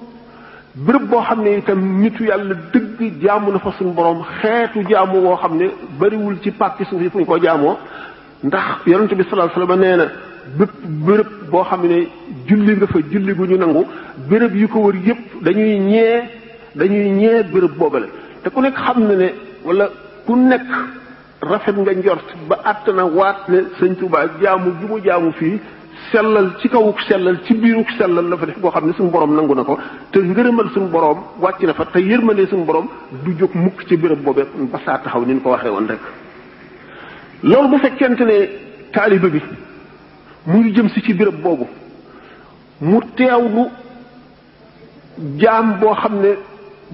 béréb boo xam ne itam nitu yàlla dëgg jaamu na fa suñu borom xeetu jaamu woo xam ne bariwul ci pàkki suuf yi fu ñu ko jaamoo ndax yonent bi sallallahu alayhi wasallam nee na bépp béréb boo xam ne julli nga fa julli gu ñu nangu béréb yu ko wër yépp dañuy ñee béréb boobale te ku nekk xam na ne wala ku nekk rafet nga njort ba àtt na waat ne sëñ Tuubaa jaamu gi mu jaamu fii sellal ci kawuk sellal ci biiruk sellal la fa def boo xam ne suñu borom nangu na ko te ngërëmal suñu borom wàcc na fa te yërmande suñu borom du jóg mukk ci béréb boobee ba saa taxaw ni ñu ko waxee woon rek. loolu bu fekkente ne taaliba bi mu ngi jëm si ci béréb boobu mu teewlu jaam boo xam ne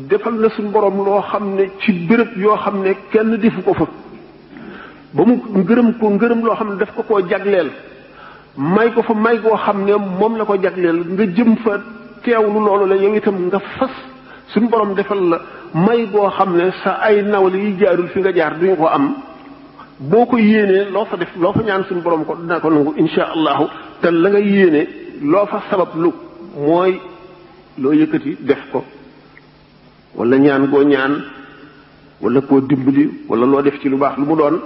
defal na suñu borom loo xam ne ci béréb yoo xam ne kenn defu ko fa ba mu ngërëm loo xam ne daf ko koo jagleel may ko fa may goo xam ne moom la ko jagleel nga jëm fa teewlu loolu la yow itam nga fas suñu borom defal la may goo xam ne sa ay nawle yi jaarul fi nga jaar duñu ko am boo ko yéenee loo fa def loo fa ñaan suñu borom ko dina ko nangu insha allahu te la nga yéene loo fa sabab lu mooy loo yëkkati def ko wala ñaan goo ñaan wala koo dimbali wala loo def ci lu baax lu mu doon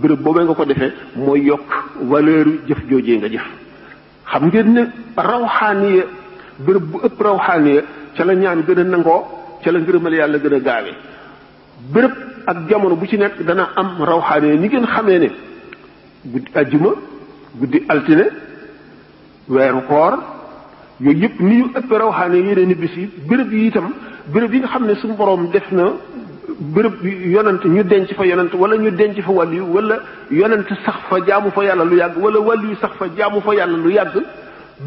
béréb boobee nga ko defee mooy yokk valeur jëf joojee nga jëf xam ngeen ne rawxaaniya béréb bu ëpp rawxaaniya ca la ñaan gën a nangoo ca la ngërëmal yàlla gën a gaawee béréb ak jamono bu ci nekk dana am rawxaaniya ni ngeen xamee ne guddi ajjuma guddi altine weeru koor yooyu yëpp ni ñu ëpp rawxaaniya yeneen ni bis yi béréb yi itam béréb yi nga xam ne suñu borom def na béréb yonent ñu denc fa yonent wala ñu denc fa wàll yu wala yonent sax fa jaamu fa yàlla lu yàgg wala wàll yu sax fa jaamu fa yàlla lu yàgg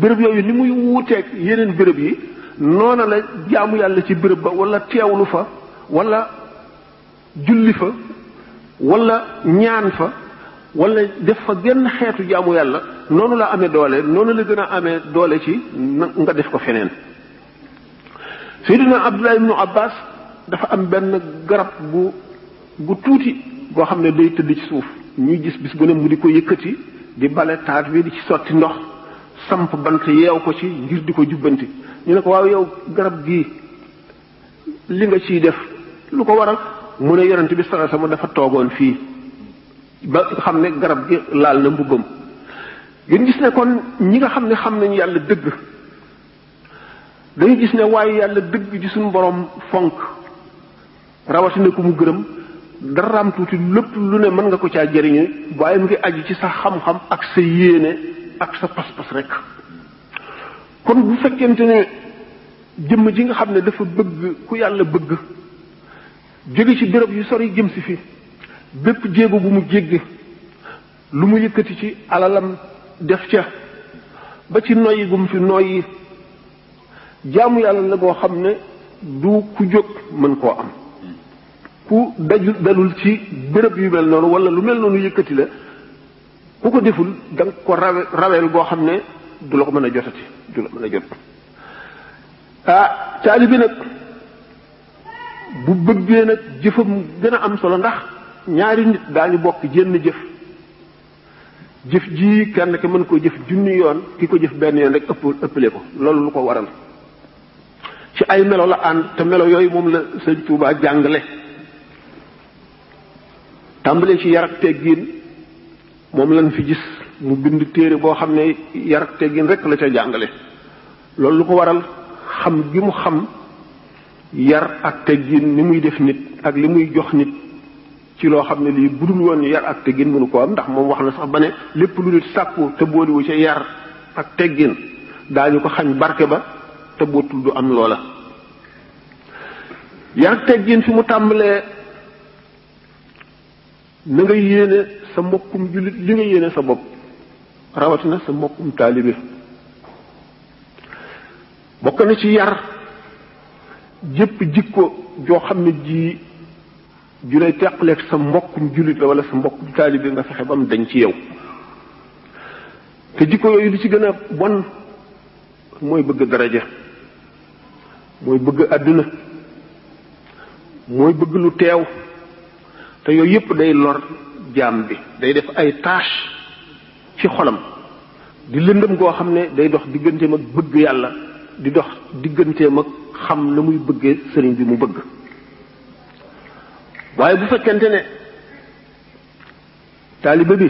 béréb yooyu ni muy wuuteeg yeneen béréb yi noona la jaamu yàlla ci béréb ba wala teewlu fa wala julli fa wala ñaan fa wala def fa genn xeetu jaamu yàlla noonu la amee doole noonu la gën a amee doole ci nga def ko feneen. Seydina Abdullah ibnu Abbas dafa am benn garab gu tuuti boo xam ne day tëdd ci suuf ñuy gis bis bu ne mu di ko yëkkati di bale taat bi di ci sotti ndox samp bant yeew ko ci ngir di ko jubbanti ñu ne ko waaw yow garab gii li nga ciy def lu ko waral mu ne yonent bi sallallahu alayhi wasallam dafa toogoon fii ba xam ne garab gi laal na mbubbam ngeen gis ne kon ñi nga xam ne xam nañu yàlla dëgg dañu gis ne waaye yàlla dëgg ci suñu borom fonk rawatina ku mu gërëm daraam tuuti lépp lu ne mën nga ko caa jëriñe waaye mu ngi aju ci sa xam-xam ak sa yéene ak sa pas-pas rek kon bu fekkente ne jëmm ji nga xam ne dafa bëgg ku yàlla bëgg jóge ci béréb yu sori jëm si fi bépp jéego bu mu jéggi lu mu yëkkati ci alalam def ca ba ci noyyi gu mu fi noyyi jaamu yàlla la goo xam ne du ku jóg mën koo am ku dalul ci béréb yu mel noonu wala lu mel noonu yëkkati la ku ko deful da nga ko raweel goo xam ne du la ko mën a jotati du la mën a jot taalibi nag bu bëggee nag jëfam gën a am solo ndax ñaari nit daañu bokk jenn jëf ji kenn ki mën koo jëf junni yoon ki ko jëf benn yoon rek ëppale ko loolu lu ko waral ci ay melo la ànd te melo yooyu moom la sëñ Tuubaa jàngale tàmbalee ci yar ak teggin moom lañ fi gis mu bind téere boo xam ne yar ak teggin rek la ca jàngale loolu lu ko waral xam gi mu xam yar ak teggin ni muy def nit ak li muy jox nit ci loo xam ne lii budul woon yar ak teggin mënu ko am ndax moom wax na sax ba ne lépp lu nit sàkku te booliwu ca yar ak teggin daañu ko xañ barke ba te bootul du am loola. yar ak teggin fi mu tàmbalee na nga yéene sa mbokkum jullit li nga yéene sa bopp rawatina sa mbokkum taalibe bokk na ci yar jëpp jikko joo xam ne ji ju lay teqaleeg sa mbokkum jullit la wala sa mbokkum taalibe nga fexe ba mu dañ ci yow te jikko yooyu li ci gën a bon mooy bëgg daraja mooy bëgg àdduna mooy bëgg lu teew te yooyu yëpp day lor jaam bi day def ay tâche ci xolam di lëndëm goo xam ne day dox digganteem ak bëgg yàlla di dox digganteem ak xam na muy bëggee sëriñ bi mu bëgg waaye bu fekkente ne taalibe bi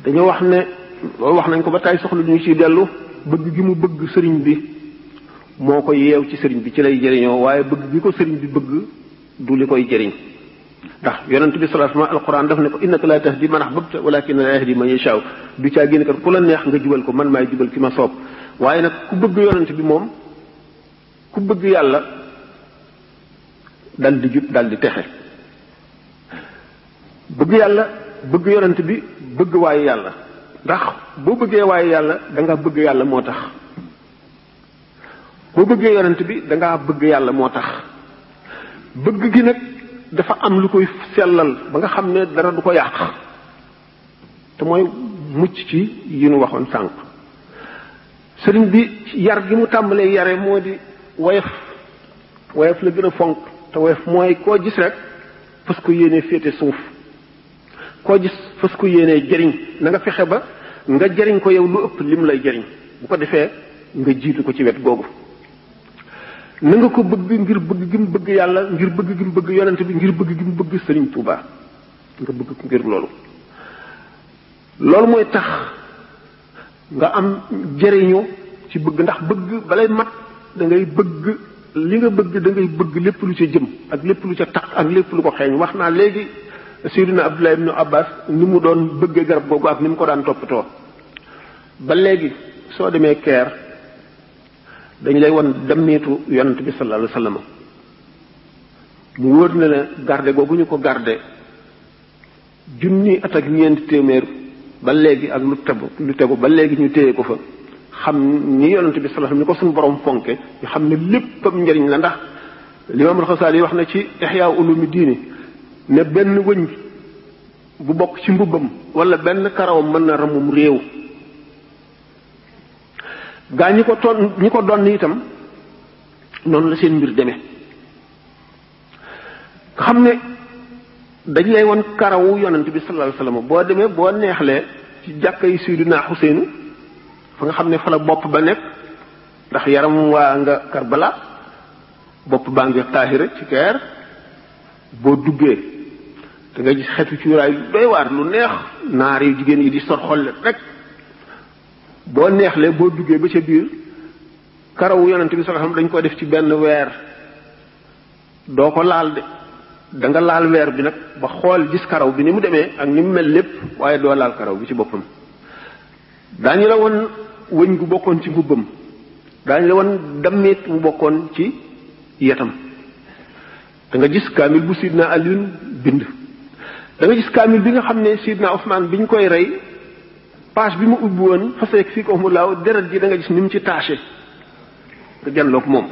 dañoo wax ne loolu wax nañ ko ba tey soxla ñu ciy dellu bëgg gi mu bëgg sëriñ bi moo ko yeew ci sëriñ bi ci lay jëriñoo waaye bëgg gi ko sëriñ bi bëgg du li koy jëriñ ndax yonent bi sallallahu alayhi wasallam alquran daf ne ko innaka la tahdi man ahbabta walakin la yahdi man yashaa du caa génn kat ku la neex nga jubal ko man maay jubal ki ma soob waaye nag ku bëgg yonent bi moom ku bëgg yàlla dal di jub dal di texe bëgg yàlla bëgg yonent bi bëgg waaye yàlla ndax boo bëggee waaye yàlla da nga bëgg yàlla moo tax boo bëggee yonent bi da ngaa bëgg yàlla moo tax bëgg gi nag dafa am lu koy sellal ba nga xam ne dara du ko yàq te mooy mucc ci yi nu waxoon sànq sëriñ bi yar gi mu tàmbalee yare moo di woyof woyof la gën a fonk te woyof mooy koo gis rek fas ko yéenee féete suuf koo gis fas ko yéenee jëriñ na nga fexe ba nga jëriñ ko yow lu ëpp lim lay jëriñ bu ko defee nga jiitu ko ci wet googu na nga ko bëgg ngir bëgg gi mu bëgg yàlla ngir bëgg gi mu bëgg yonent bi ngir bëgg gi mu bëgg sëriñ Tuuba nga bëgg ko ngir loolu mooy tax nga am jëriñu ci bëgg ndax bëgg balay mat da ngay bëgg li nga bëgg da ngay bëgg lépp lu ca jëm ak lépp lu ca tax ak lépp lu ko xeeñ wax naa léegi Seydina Abdullah ibn Abbas ni mu doon bëggee garab googu ak ni mu ko daan toppatoo ba léegi soo demee Caire dañ lay won demmitu yonent bi sallallahu alayhi wasallam mu wóor na la garde googu ñu ko garde junni at ak ñeenti téeméer ba léegi ak lu tegu ba léegi ñu téye ko fa xam ni yonent bi sallallahu alayhi wasallam ni ko suñu borom fonke ñu xam ne léppam njëriñ la ndax Imaam al-Xasaali wax na ci Ihya Ulumi Diini ne benn wëñ bu bokk ci mbubbam wala benn karawam mën na ramum réew gaa ñi ko doon itam noonu la seen mbir demee nga xam ne dañ lay won karawu yonent bi sallallahu alayhi wasallam boo demee boo neexlee ci jàkka yi Sayyidina Xuseenu fa nga xam ne fa la bopp ba nekk ndax yaram waa nga Karbala bopp baa ngi Taahira ci Caire boo duggee da nga gis xetu cuuraay yu doy waar lu neex naar yu jigéen yi di sor xolle rek boo neexlee boo duggee ba ca biir karawu yonent bi sallallahu alayhi wasallam dañ ko def ci benn weer doo ko laal de da nga laal weer bi nag ba xool gis karaw bi ni mu demee ak ni mu mel lépp waaye doo laal karaw bi ci boppam daañu la woon wëñ gu bokkoon ci mbubbam daañu la woon dammit bu bokkoon ci yetam da nga gis kaamil bu Sidna Alioune bind da nga gis kaamil bi nga xam ne Sidna Ousmane bi ñu koy rey page bi mu ubbi woon faseek fii ko mu laaw deret ji da nga gis ni mu ci taché nga janloog moom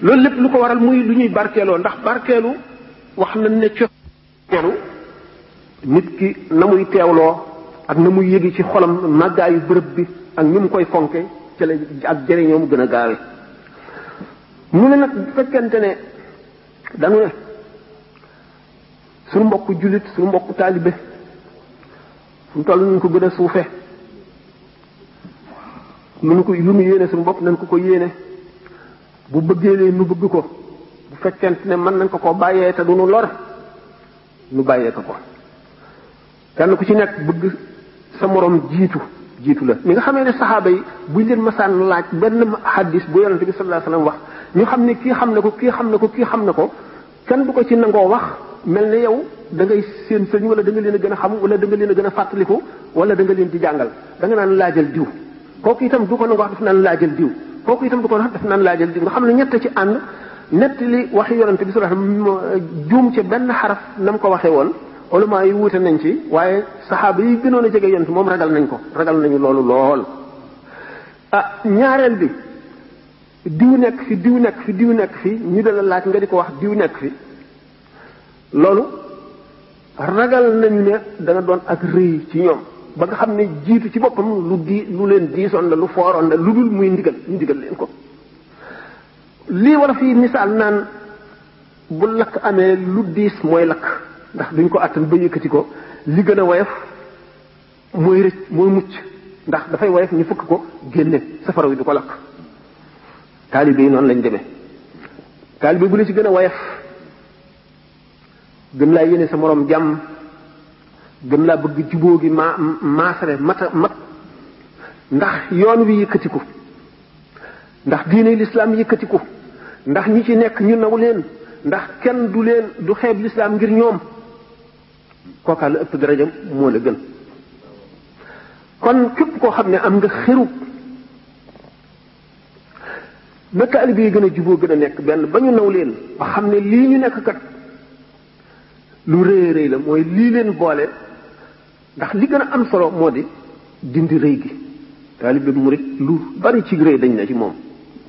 loolu lépp lu ko waral muy lu ñuy barkeeloo ndax barkeelu wax nañ ne coxeelu nit ki na muy teewloo ak na muy yëgi ci xolam màggaayu bërëb bi ak ni mu koy fonke ci la ak jëriñoo mu gën a gaawe mu ne nag bu fekkente ne dañu ne suñu mbokk jullit suñu mbokk taalibe fu mu toll ñu ko gën a suufe lu nu yéene suñu bopp nañ ko yéene bu bëggee lee nu bëgg ko bu fekkente ne mën nañ ko bàyyee te du nu lor nu bàyyee ko kenn ku ci nekk bëgg sa moroom jiitu jiitu la mi nga xamee ne saxaaba yi buñ leen masaan laaj benn hadis bu yonente bi sallallahu alayhi wasallam wax ñu xam ne kii xam na ko kii xam na ko kii xam na ko kenn du ko ci nangoo wax mel ne yow da ngay seen sëñ wala da nga leen a gën a xam wala da nga leen a gën a fàttaliku wala da nga leen di jàngal da nga naan laajal diw kooku itam du ko nangoo wax daf naan laajal diw kooku itam du ko wax daf naan laajal diw nga xam ne ñett ci ànd nett li waxi yonente bi sallallahu alayhi wasallam juum ci benn xaraf na mu ko waxee woon ulama yi wuute nañ ci waaye saxaaba yi gënoon a jege yonent moom ragal nañu loolu lool ñaareel bi diw nekk fi diw nekk fi diw nekk fi ñu dala laaj nga di ko wax diw nekk fi loolu ragal nañu ne dana doon ak rëy ci ñoom ba nga xam ne jiitu ci boppam lu leen diisoon la lu fooroon la lu dul muy ndigal ñu digal leen ko lii wala fii misaal naan bu lakk amee lu diis mooy lakk ndax duñ ko àttan ba yëkkati ko li gën a woyof mooy rëcc mooy mucc ndax dafay woyof ñu fëkk ko génne safara wi du ko lakk taalibe yi noonu lañ demee taalibe bu la ci gën a woyof gën laa yéene sa moroom jàmm gën laa bëgg jubóo gi maasare mat ndax yoon wi yëkkatiku ndax diine lislaam yëkkatiku ndax ñi ci nekk ñu naw leen ndax kenn du xeeb lislaam ngir ñoom kookaa la ëpp daraja moo la gën kon képp koo xam ne am nga xirub na taalibe yi gën a juboo gën a nekk benn ba ñu naw leen ba xam ne lii ñu nekk kat lu rëy rëy la mooy lii leen boole ndax li gën a am solo moo di dindi rëy gi taalibe murit lu bari ci rëy dañ na ci moom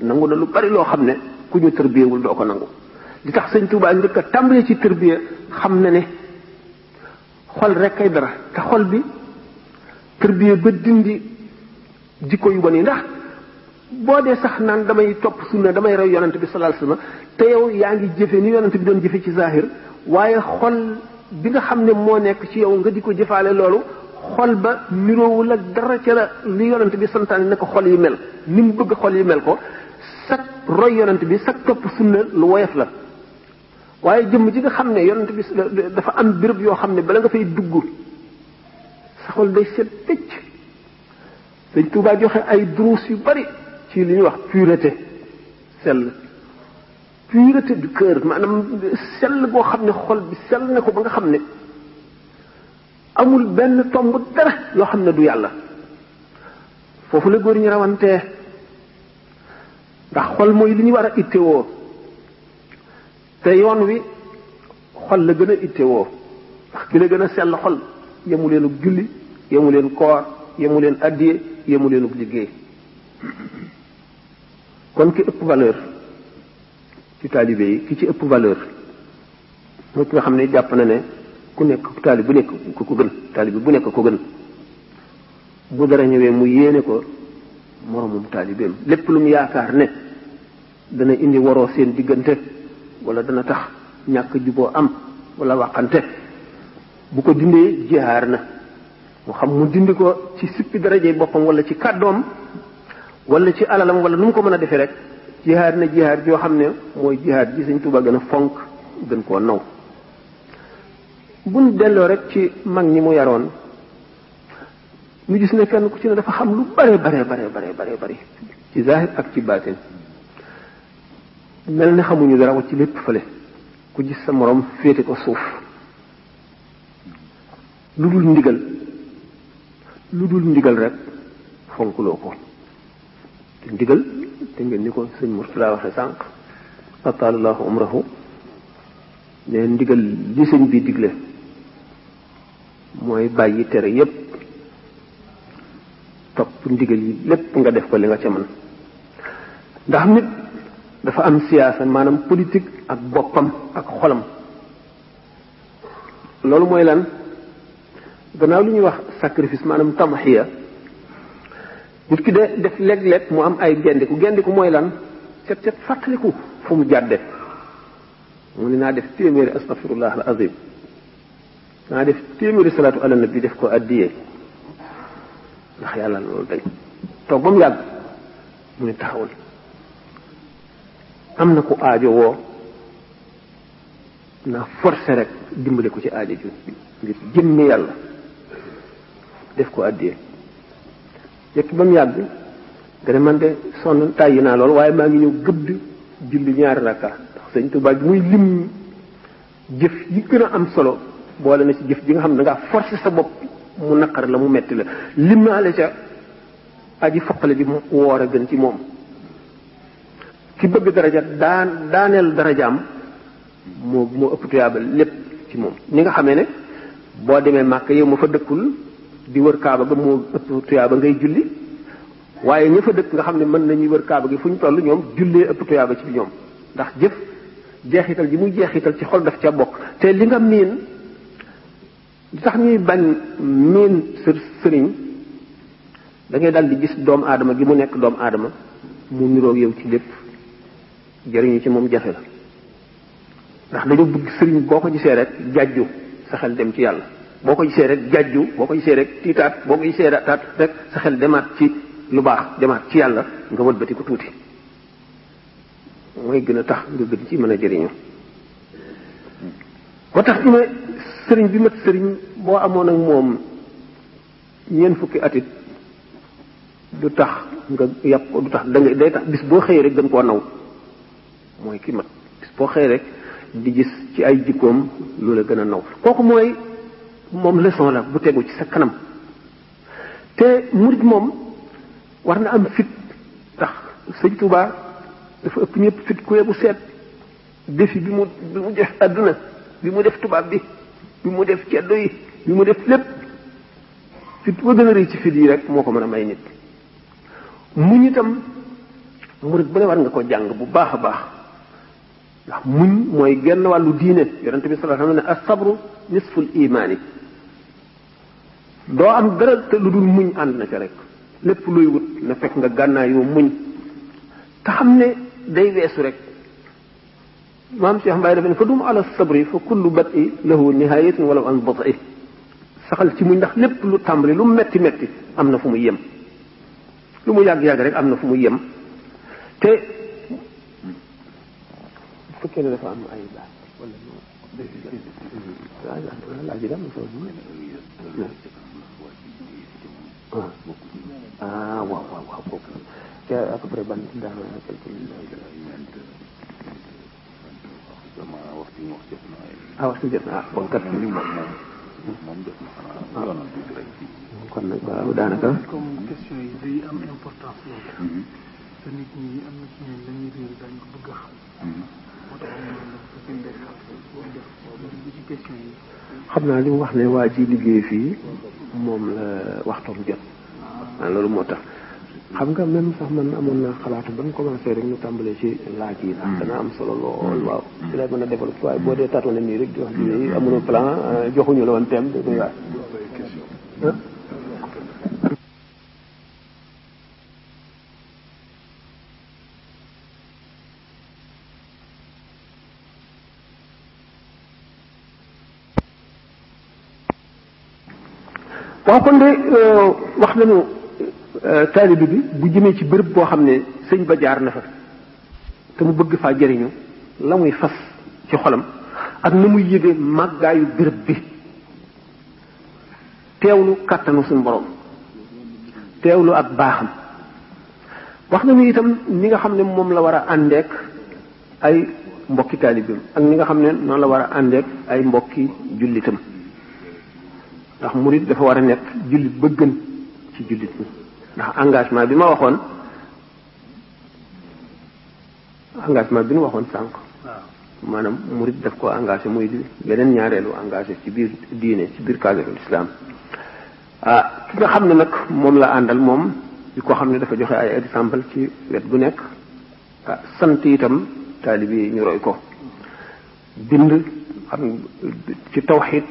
nangu na lu bari loo xam ne ku ñu tërbiyewul doo ko nangu li tax sëñ Tuubaa njëkk a tàmbalee ci tërbiya xam na ne xol rek kay dara te xol bi tërbiya ba dindi jikko yu bon yi ndax boo dee sax naan damay topp sunna damay roy yonent bi sallallahu alayhi wasallam te yow yaa ngi jëfe ni yonent bi doon jëfe ci zahir waaye xol bi nga xam ne moo nekk ci yow nga di ko jëfaale loolu xol ba niroowul ak dara ca la li yonent bi santaane ne ko xol yi mel ni mu bëgg xol yi mel ko sag roy yonent bi sag topp sunna lu woyof la waaye jëmm ji nga xam ne yonent bi dafa am béréb yoo xam ne bala nga fay dugg sa xol day seet pëcc Sëñ Tuubaa joxe ay duruus yu bari ci li ñuy wax pureté sell pureté du cœur maanaam sell boo xam ne xol bi sell na ko ba nga xam ne amul benn tomb dara yoo xam ne du yàlla foofu la góor ñi rawantee ndax xol mooy li ñu war a ittewoo te yoon wi xol la gën a ittewoo ndax ki la gën a sell xol yemu leenub julli yemu leen koor yemu leen addiye yemu leenub liggéey kon ki ëpp valeur ci taalibe yi ki ci ëpp valeur mooy ki nga xam ne jàpp na ne ku nekk taalibe bu nekk ku ko gën taalibe bu nekk ko gën bu dara ñëwee mu yéene ko moromum taalibeem lépp lu mu yaakaar ne dana indi waroo seen diggante wala dana tax ñàkk juboo am wala waxante bu ko dindee jihaar na mu xam mu dindi ko ci sippi daraje boppam wala ci kàddoom wala ci alalam wala nu mu ko mën a defee rek jihaar na jihaar joo xam ne mooy jihaar ji Sëñ Tuubaa gën a fonk gën koo naw buñ delloo rek ci mag ñi mu yaroon ñu gis ne kenn ku ci ne dafa xam lu bare bare ci zahir ak ci baatin mel ne xamuñu dara wacc ci lépp fële ku gis sa morom féete ko suuf lu dul ndigal rek fonkuloo ko te ndigal te ngeen ni ko sëñ Murtala waxe sànq atalallahu umrahu ne ndigal li sëñ bi digle mooy bàyyi tere yépp topp ndigal yi lépp nga def ko li nga ca mën ndax nit dafa am siyaasa maanaam politique ak boppam ak xolam loolu mooy lan gannaaw li ñuy wax sacrifice maanaam tamaxiya nit ki de def léeg-léeg mu am ay gendiku mooy lan set fàttaliku fu mu jàdde mu ne naa def téeméeri astaghfirullah al azim naa def téeméeri salaatu ala nabi def ko addiyee ndax yàlla loolu dañ toog ba mu yàgg mu ne taxawal am na ku aajo woo naa forcé rek dimbale ko ci aajo ju ngir jëmmi yàlla def ko addiyee jekki ba mu yàgg nga ne man de sonn tàyyi naa lool waaye maa ngi ñëw gëdd julli ñaari rakka ndax sëñ Tuubaa bi muy lim jëf yi gën a am solo boole na ci jëf ji nga xam ne da ngaa forcer sa bopp mu naqar la mu metti la lim naale ca aji foqale bi mu woor a gën ci moom ki bëgg daraja daaneel darajaam moo ëpp tuyaaba lépp ci moom ni nga xamee ne boo demee Màkka yow ma fa dëkkul di wër kaaba ga moo ëpp tuyaaba ngay julli waaye ña fa dëkk nga xam ne mën nañuy wër kaaba gi fu ñu toll ñoom jullee ëpp tuyaaba ci ñoom ndax jëf jeexital ji muy jeexital ci xol daf ca bokk te li nga miin li tax ñuy bañ miin sëriñ da ngay dal di gis doomu aadama gi mu nekk doomu aadama mu niroog yow ci lépp jëriñu ci moom jafe la ndax dañu bëgg sëriñ boo ko gisee rek jàjju sa xel dem ci yàlla boo ko gisee rek jàjju boo ko gisee rek tiitaat boo ko gisee taat rek sa xel demaat ci lu baax demaat ci yàlla nga wëlbati ko tuuti mooy gën a tax nga gën ci mën a jëriñu moo tax ñu ne sëriñ bi mat sëriñ boo amoon ak moom ñeent fukki atit du tax nga yàpp ko du tax da nga day tax bis boo xëyee rek gën koo naw mooy ki mat bis boo xëyee rek di gis ci ay jikkoom lu la gën a naw kooku mooy moom leçon la bu tegu ci sa kanam te murid moom war na am fit tax sëñ Tuubaa dafa ëpp ñëpp fit ku yebu seet défi bi mu def àdduna bi mu def tubaab bi mu def ceddo yi bi mu def lépp fit ba gën a rëy ci fit yi rek moo ko mën a may nit muñ itam murid bu ne war nga ko jàng bu baax a baax ndax muñ mooy genn wàllu diine yonent bi sallallahu alayhi wa sallam ne as-sabru nisful imaani doo am dara te lu dul muñ ànd na ca rek lépp luy wut na fekk nga gànnaay yoo muñ te xam ne day weesu rek maam Cheikh Mbaye dafa ne fa dum ala sabri fa kullu bat'i lahu nihayatun wala an bat'i saxal ci muñ ndax lépp lu tàmbali lu metti metti am na fu mu yem lu mu yàgg-yàgg rek am na fu mu yem te bu fekkee ne dafa am ay laaj wala laaj yi daal waaw boobu te à peu près ban dans quelque waxtu jot na kon kat kon nag waaw daanaka comme question yi day am importance loolu te nit ñi am na ci ñoom dañuy réer dañ ko bëgg a xam moo tax ci question yi xam naa li mu wax ne waa ji liggéey fii moom la waxtoom jot loolu moo tax xam nga même sax man amoon naa xalaatu ba mu commencé rek ñu tàmbalee ci laaj yi ndax dana am solo lool waaw ci lay mën a développé waaye boo dee tatoone nii rek di wax ji amuñu plan joxuñu la woon thème da koy waay waaw kon de wax nañu taalibe bi bu jëmee ci bërëb boo xam ne sëñ ba jaar na fa te mu bëgg faa jëriñu la muy fas ci xolam ak na muy yëge màggaayu bërëb bi teewlu kàttanu suñu borom teewlu ak baaxam wax nañu itam ni nga xam ne moom la war a àndeek ay mbokki taalibeem ak ni nga xam ne noonu la war a àndeek ay mbokki jullitam ndax murid dafa war a nekk jullit ba gën ci jullit ñi ndax engagement bi ma waxoon sànq maanaam murid daf ko engagé muy beneen ñaareelu engagé ci biir diine ci biir cadre l'islam ki nga xam ne nag moom la àndal moom di ko xam ne dafa joxe ay exemple ci wet gu nekk sant itam taalibe yi ñu roy ko bind xam ci tawxiid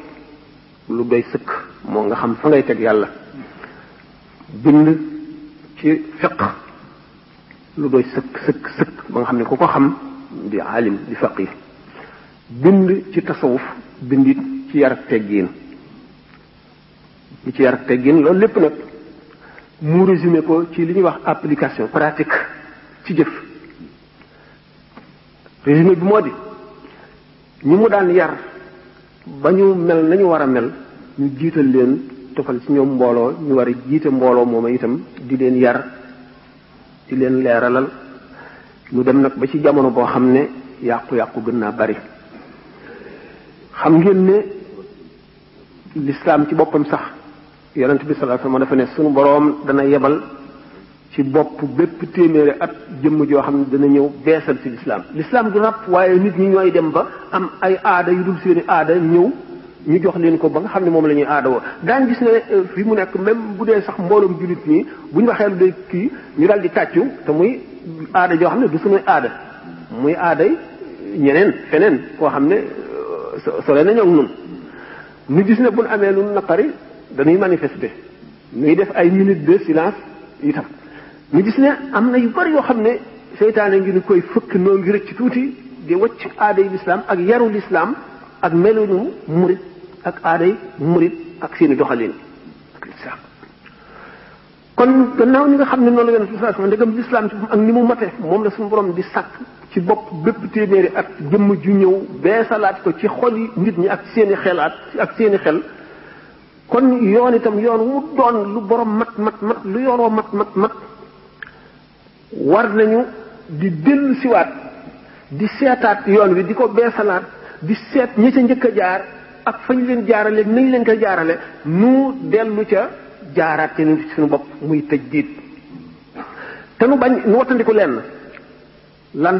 lu doy sëkk moo nga xam fa ngay teg yàlla bind ci fiq lu doy sëkk ba nga xam ne ku ko xam di alim di faqih bind ci tasawuf bindit ci yar ak teggiin ci yar ak teggiin loolu lépp nag mu résumé ko ci li ñuy wax application pratique ci jëf résumé bi moo di ñi mu daan yar ba ñu mel nañu war a mel ñu jiital leen tofal ci ñoom mbooloo ñu war a jiite mbooloo mooma itam di leen yar di leen leeralal ñu dem nag ba ci jamono boo xam ne yàqu-yàqu gën naa bari xam ngeen ne lislaam ci boppam sax yonent bi sallallahu alayhi wasallam dafa ne sunu boroom dana yebal ci bopp bépp téeméeri at jëmm joo xam ne dana ñëw beesal ci lislaam du ràpp waaye nit ñi ñooy dem ba am ay aada yu dul seeni aada ñëw ñu jox leen ko ba nga xam ne moom la ñuy aada woo daan gis ne fi mu nekk même bu dee sax mbooloom jullit ñi bu ñu waxee lu day kii ñu daal di tàccu te muy aada joo xam ne du suñuy aada muy aaday ñeneen feneen koo xam ne sole na ñoom nun ñu gis ne bu ñu amee lu naqari dañuy manifester ñuy def ay minutes de silence itam ñu gis ne am na yu bari yoo xam ne seytaane ngi ni koy fëkk noo ngi rëcc tuuti di wacc aaday lislaam ak yaru lislaam ak melunu murit ak aaday murit ak seeni doxalin ak lislaam kon gannaaw ñi nga xam ne noonu la yonent bi sallallahu alayhi wasallam ndegam lislaam ci ak ni mu mate moom la suñu borom di sàkk ci bopp bépp téeméeri at jëmm ju ñëw beesalaat ko ci xoli nit ñi ak seeni xelaat ak seeni xel kon yoon itam yoon wu doon lu borom mat lu yoonoo mat war nañu di dellu siwaat di seetaat yoon wi di ko beesalaat di seet ñi ca njëkk a jaar ak fañ leen jaarale nañ leen ko jaarale nu dellu ca jaaraat te ni suñu bopp muy tëj diit te nu bañ nu wattandiku lenn lan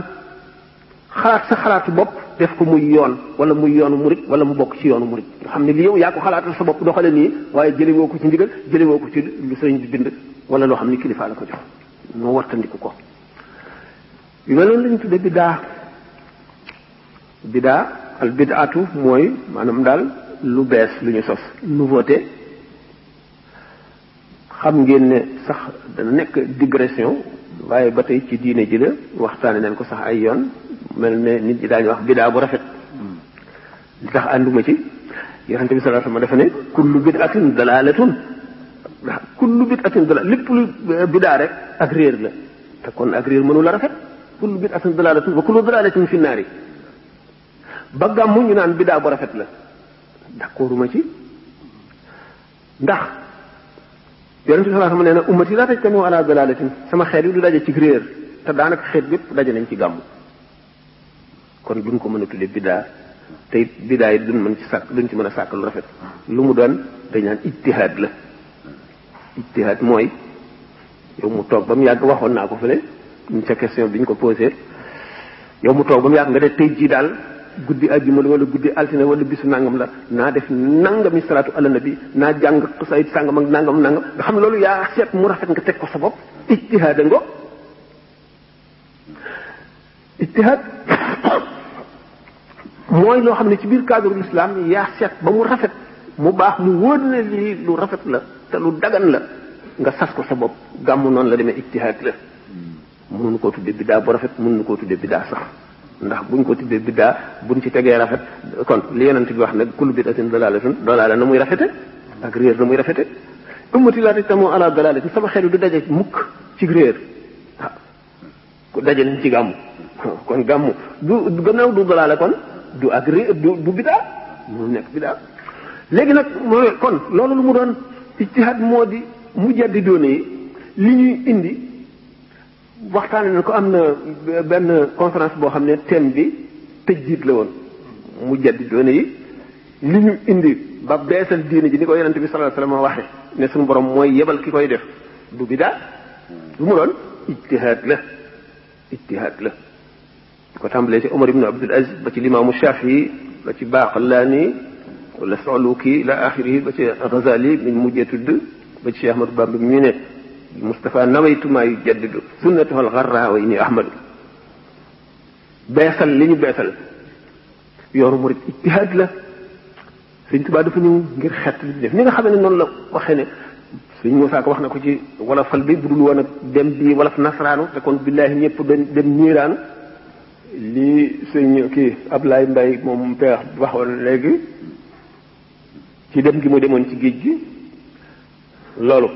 xalaat sa xalaatu bopp def ko muy yoon wala muy yoonu murit wala mu bokk ci yoonu murit nga xam ne li yow yaa ko xalaatal sa bopp doxale nii waaye jëlewoo ko ci ndigal jëlewoo ko ci lu sëriñ bi bind wala loo xam ne kilifa la ko jox noo wattandiku ko yu mel noonu lañu tudde bidaa al bidaatu mooy maanaam daal lu bees lu ñu sos nouveauté xam ngeen ne sax dana nekk digression waaye ba tey ci diine ji la waxtaane nañ ko sax ay yoon mel ne nit ñi daañu wax bidaa bu rafet li tax ànduma ci yonente bi sallallahu alayhi wasallam dafa ne kullu bid'atin dalalatun kullu bid'atin dalalatun lépp lu bidaa rek ak réer la te kon ak réer mënu la rafet kullu bid'atin dalalatun wa kullu dalalatin fi naari ba gàmmu ñu naan bidaa bu rafet la d'accorduma ci ndax yonente bi sallallahu alayhi wasallam nee na ummati laa tajtami'u ala dalalatin sama xeet yi du daje ci réer te daanaka xeet bépp daje nañ ci gàmmu kon duñ ko mën a tuddee bidaa te it bidaa yi duñ ci mën a sàkk lu rafet lu mu doon dañ naan ijtihaad la ijtihaad mooy yow mu toog ba mu yàgg waxoon naa ko fële ñu ca question bi ñu ko posé yow mu toog ba mu yàgg nga def tey jii daal guddi àjjuma wala guddi altine wala bisu nangam la naa def nangami salaatu ala nabi naa jàng xasaayid sàngam ak nangam nga xam ne loolu yaa seet mu rafet nga teg ko sa bopp ijtihaad ngo ijtihaad mooy loo xam ne ci biir cadre l'islam yaa seet ba mu rafet mu baax mu wóor na lii lu rafet la te lu dagan la nga sas ko sa bopp gàmmu noonu la demee ijtihaad la mënuñu koo tuddee biddaa bu rafet mënuñu koo tuddee biddaa sax ndax buñ ko tuddee biddaa buñ ci tegee rafet kon li yonent bi wax nag kullu bid'atin dalaalatun dalaala na muy rafete ak réer na muy rafete ummati laa tajtami'u ala dalaalatin sama xel du daje mukk ci réer ah ku daje nañ ci gàmmu kon gàmmu du gannaaw du dalaala kon du ak réer du biddaa mu nekk biddaa léegi nag mooy kon loolu lu mu doon ijtihaad moo di mujaddidoon yi li ñuy indi waxtaane na ko am na benn conférence boo xam ne thème bi tëjjiit la woon mujaddidoon yi li ñu indi ba beesal diine ji ni ko yonente bi sallallahu alayhi wasallam waxe ne suñu borom mooy yebal ki koy def du biddaa lu mu doon ijtihaad la di ko tàmbalee ci Omar ibn Abdul Aziz ba ci limaamu Shafii ba ci Baqillani wala Suluki la axiri ba ci Ghazali mi mujjee tudd ba ci Cheikh Ahmadou Bamba mi ne Mustafa nawaytu maa yujaddidu sunnatahu al-gharra wa inni ahmadu beesal li ñu beesal yoonu murid ijtihaad la Sëñ Tuubaa dafa ñëw ngir xett li def ni nga xam ne noonu la waxee ne Sëñ Muusaa Ka wax na ko ci wolofal bi bu dul woon ak dem bi wolof nasraanu te kon billaahi ñëpp dem niiraanu lii sëñ kii Ablaye Mbaye moom peex waxoon léegi ci dem gi mu demoon ci géej gi loolu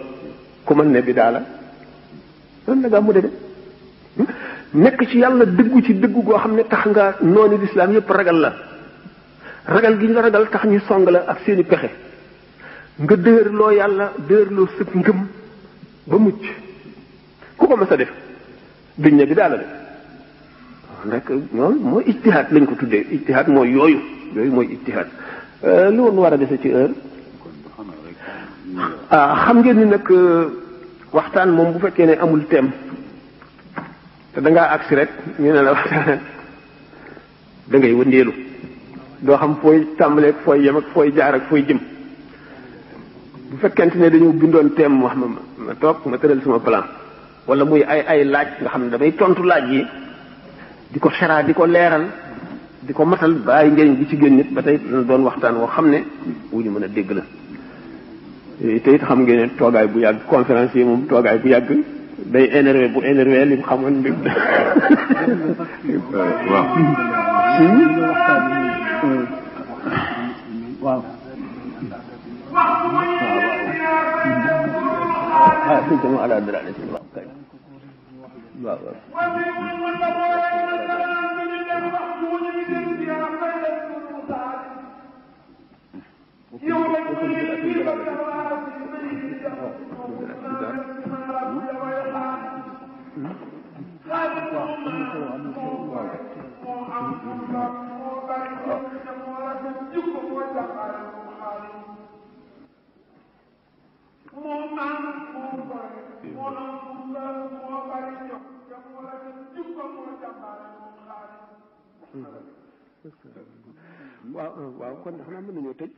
ku mën ne bi daala loolu la gaa mu demee nekk ci yàlla dëggu ci dëggu goo xam ne tax nga noonu lislaam yépp ragal la ragal gi ñu la ragal tax ñu song la ak seeni pexe nga dëërloo yàlla dëërloo sëg ngëm ba mucc ku ko mas a def duñ ne bi daal la def rek moom mooy ijtihaad lañ ko tuddee ijtihaad mooy yooyu mooy ijtihaad li woon war a dese ci heure xam ngeen ni nag waxtaan moom bu fekkee ne amul thème te dangaa agsi rek ñu ne la waxtaan da ngay wëndeelu doo xam fooy tàmbaleeg fooy yem ak fooy jaar ak fooy jëm bu fekkente ne dañu bindoon thème wax ma toog ma tëral sama plan wala muy ay laaj nga xam ne damay tontu laaj yi di ko xeraa di ko leeral di ko matal bàyyi njëriñ bi ci génn nit ba tey dana doon waxtaan woo xam ne wu ñu mën a dégg la te it xam ngeen ne toogaay bu yàgg conférence yi moom toogaay bu yàgg day énervé bu énervé li mu xamoon li waaw waaw kon xanaa mën nañoo tëj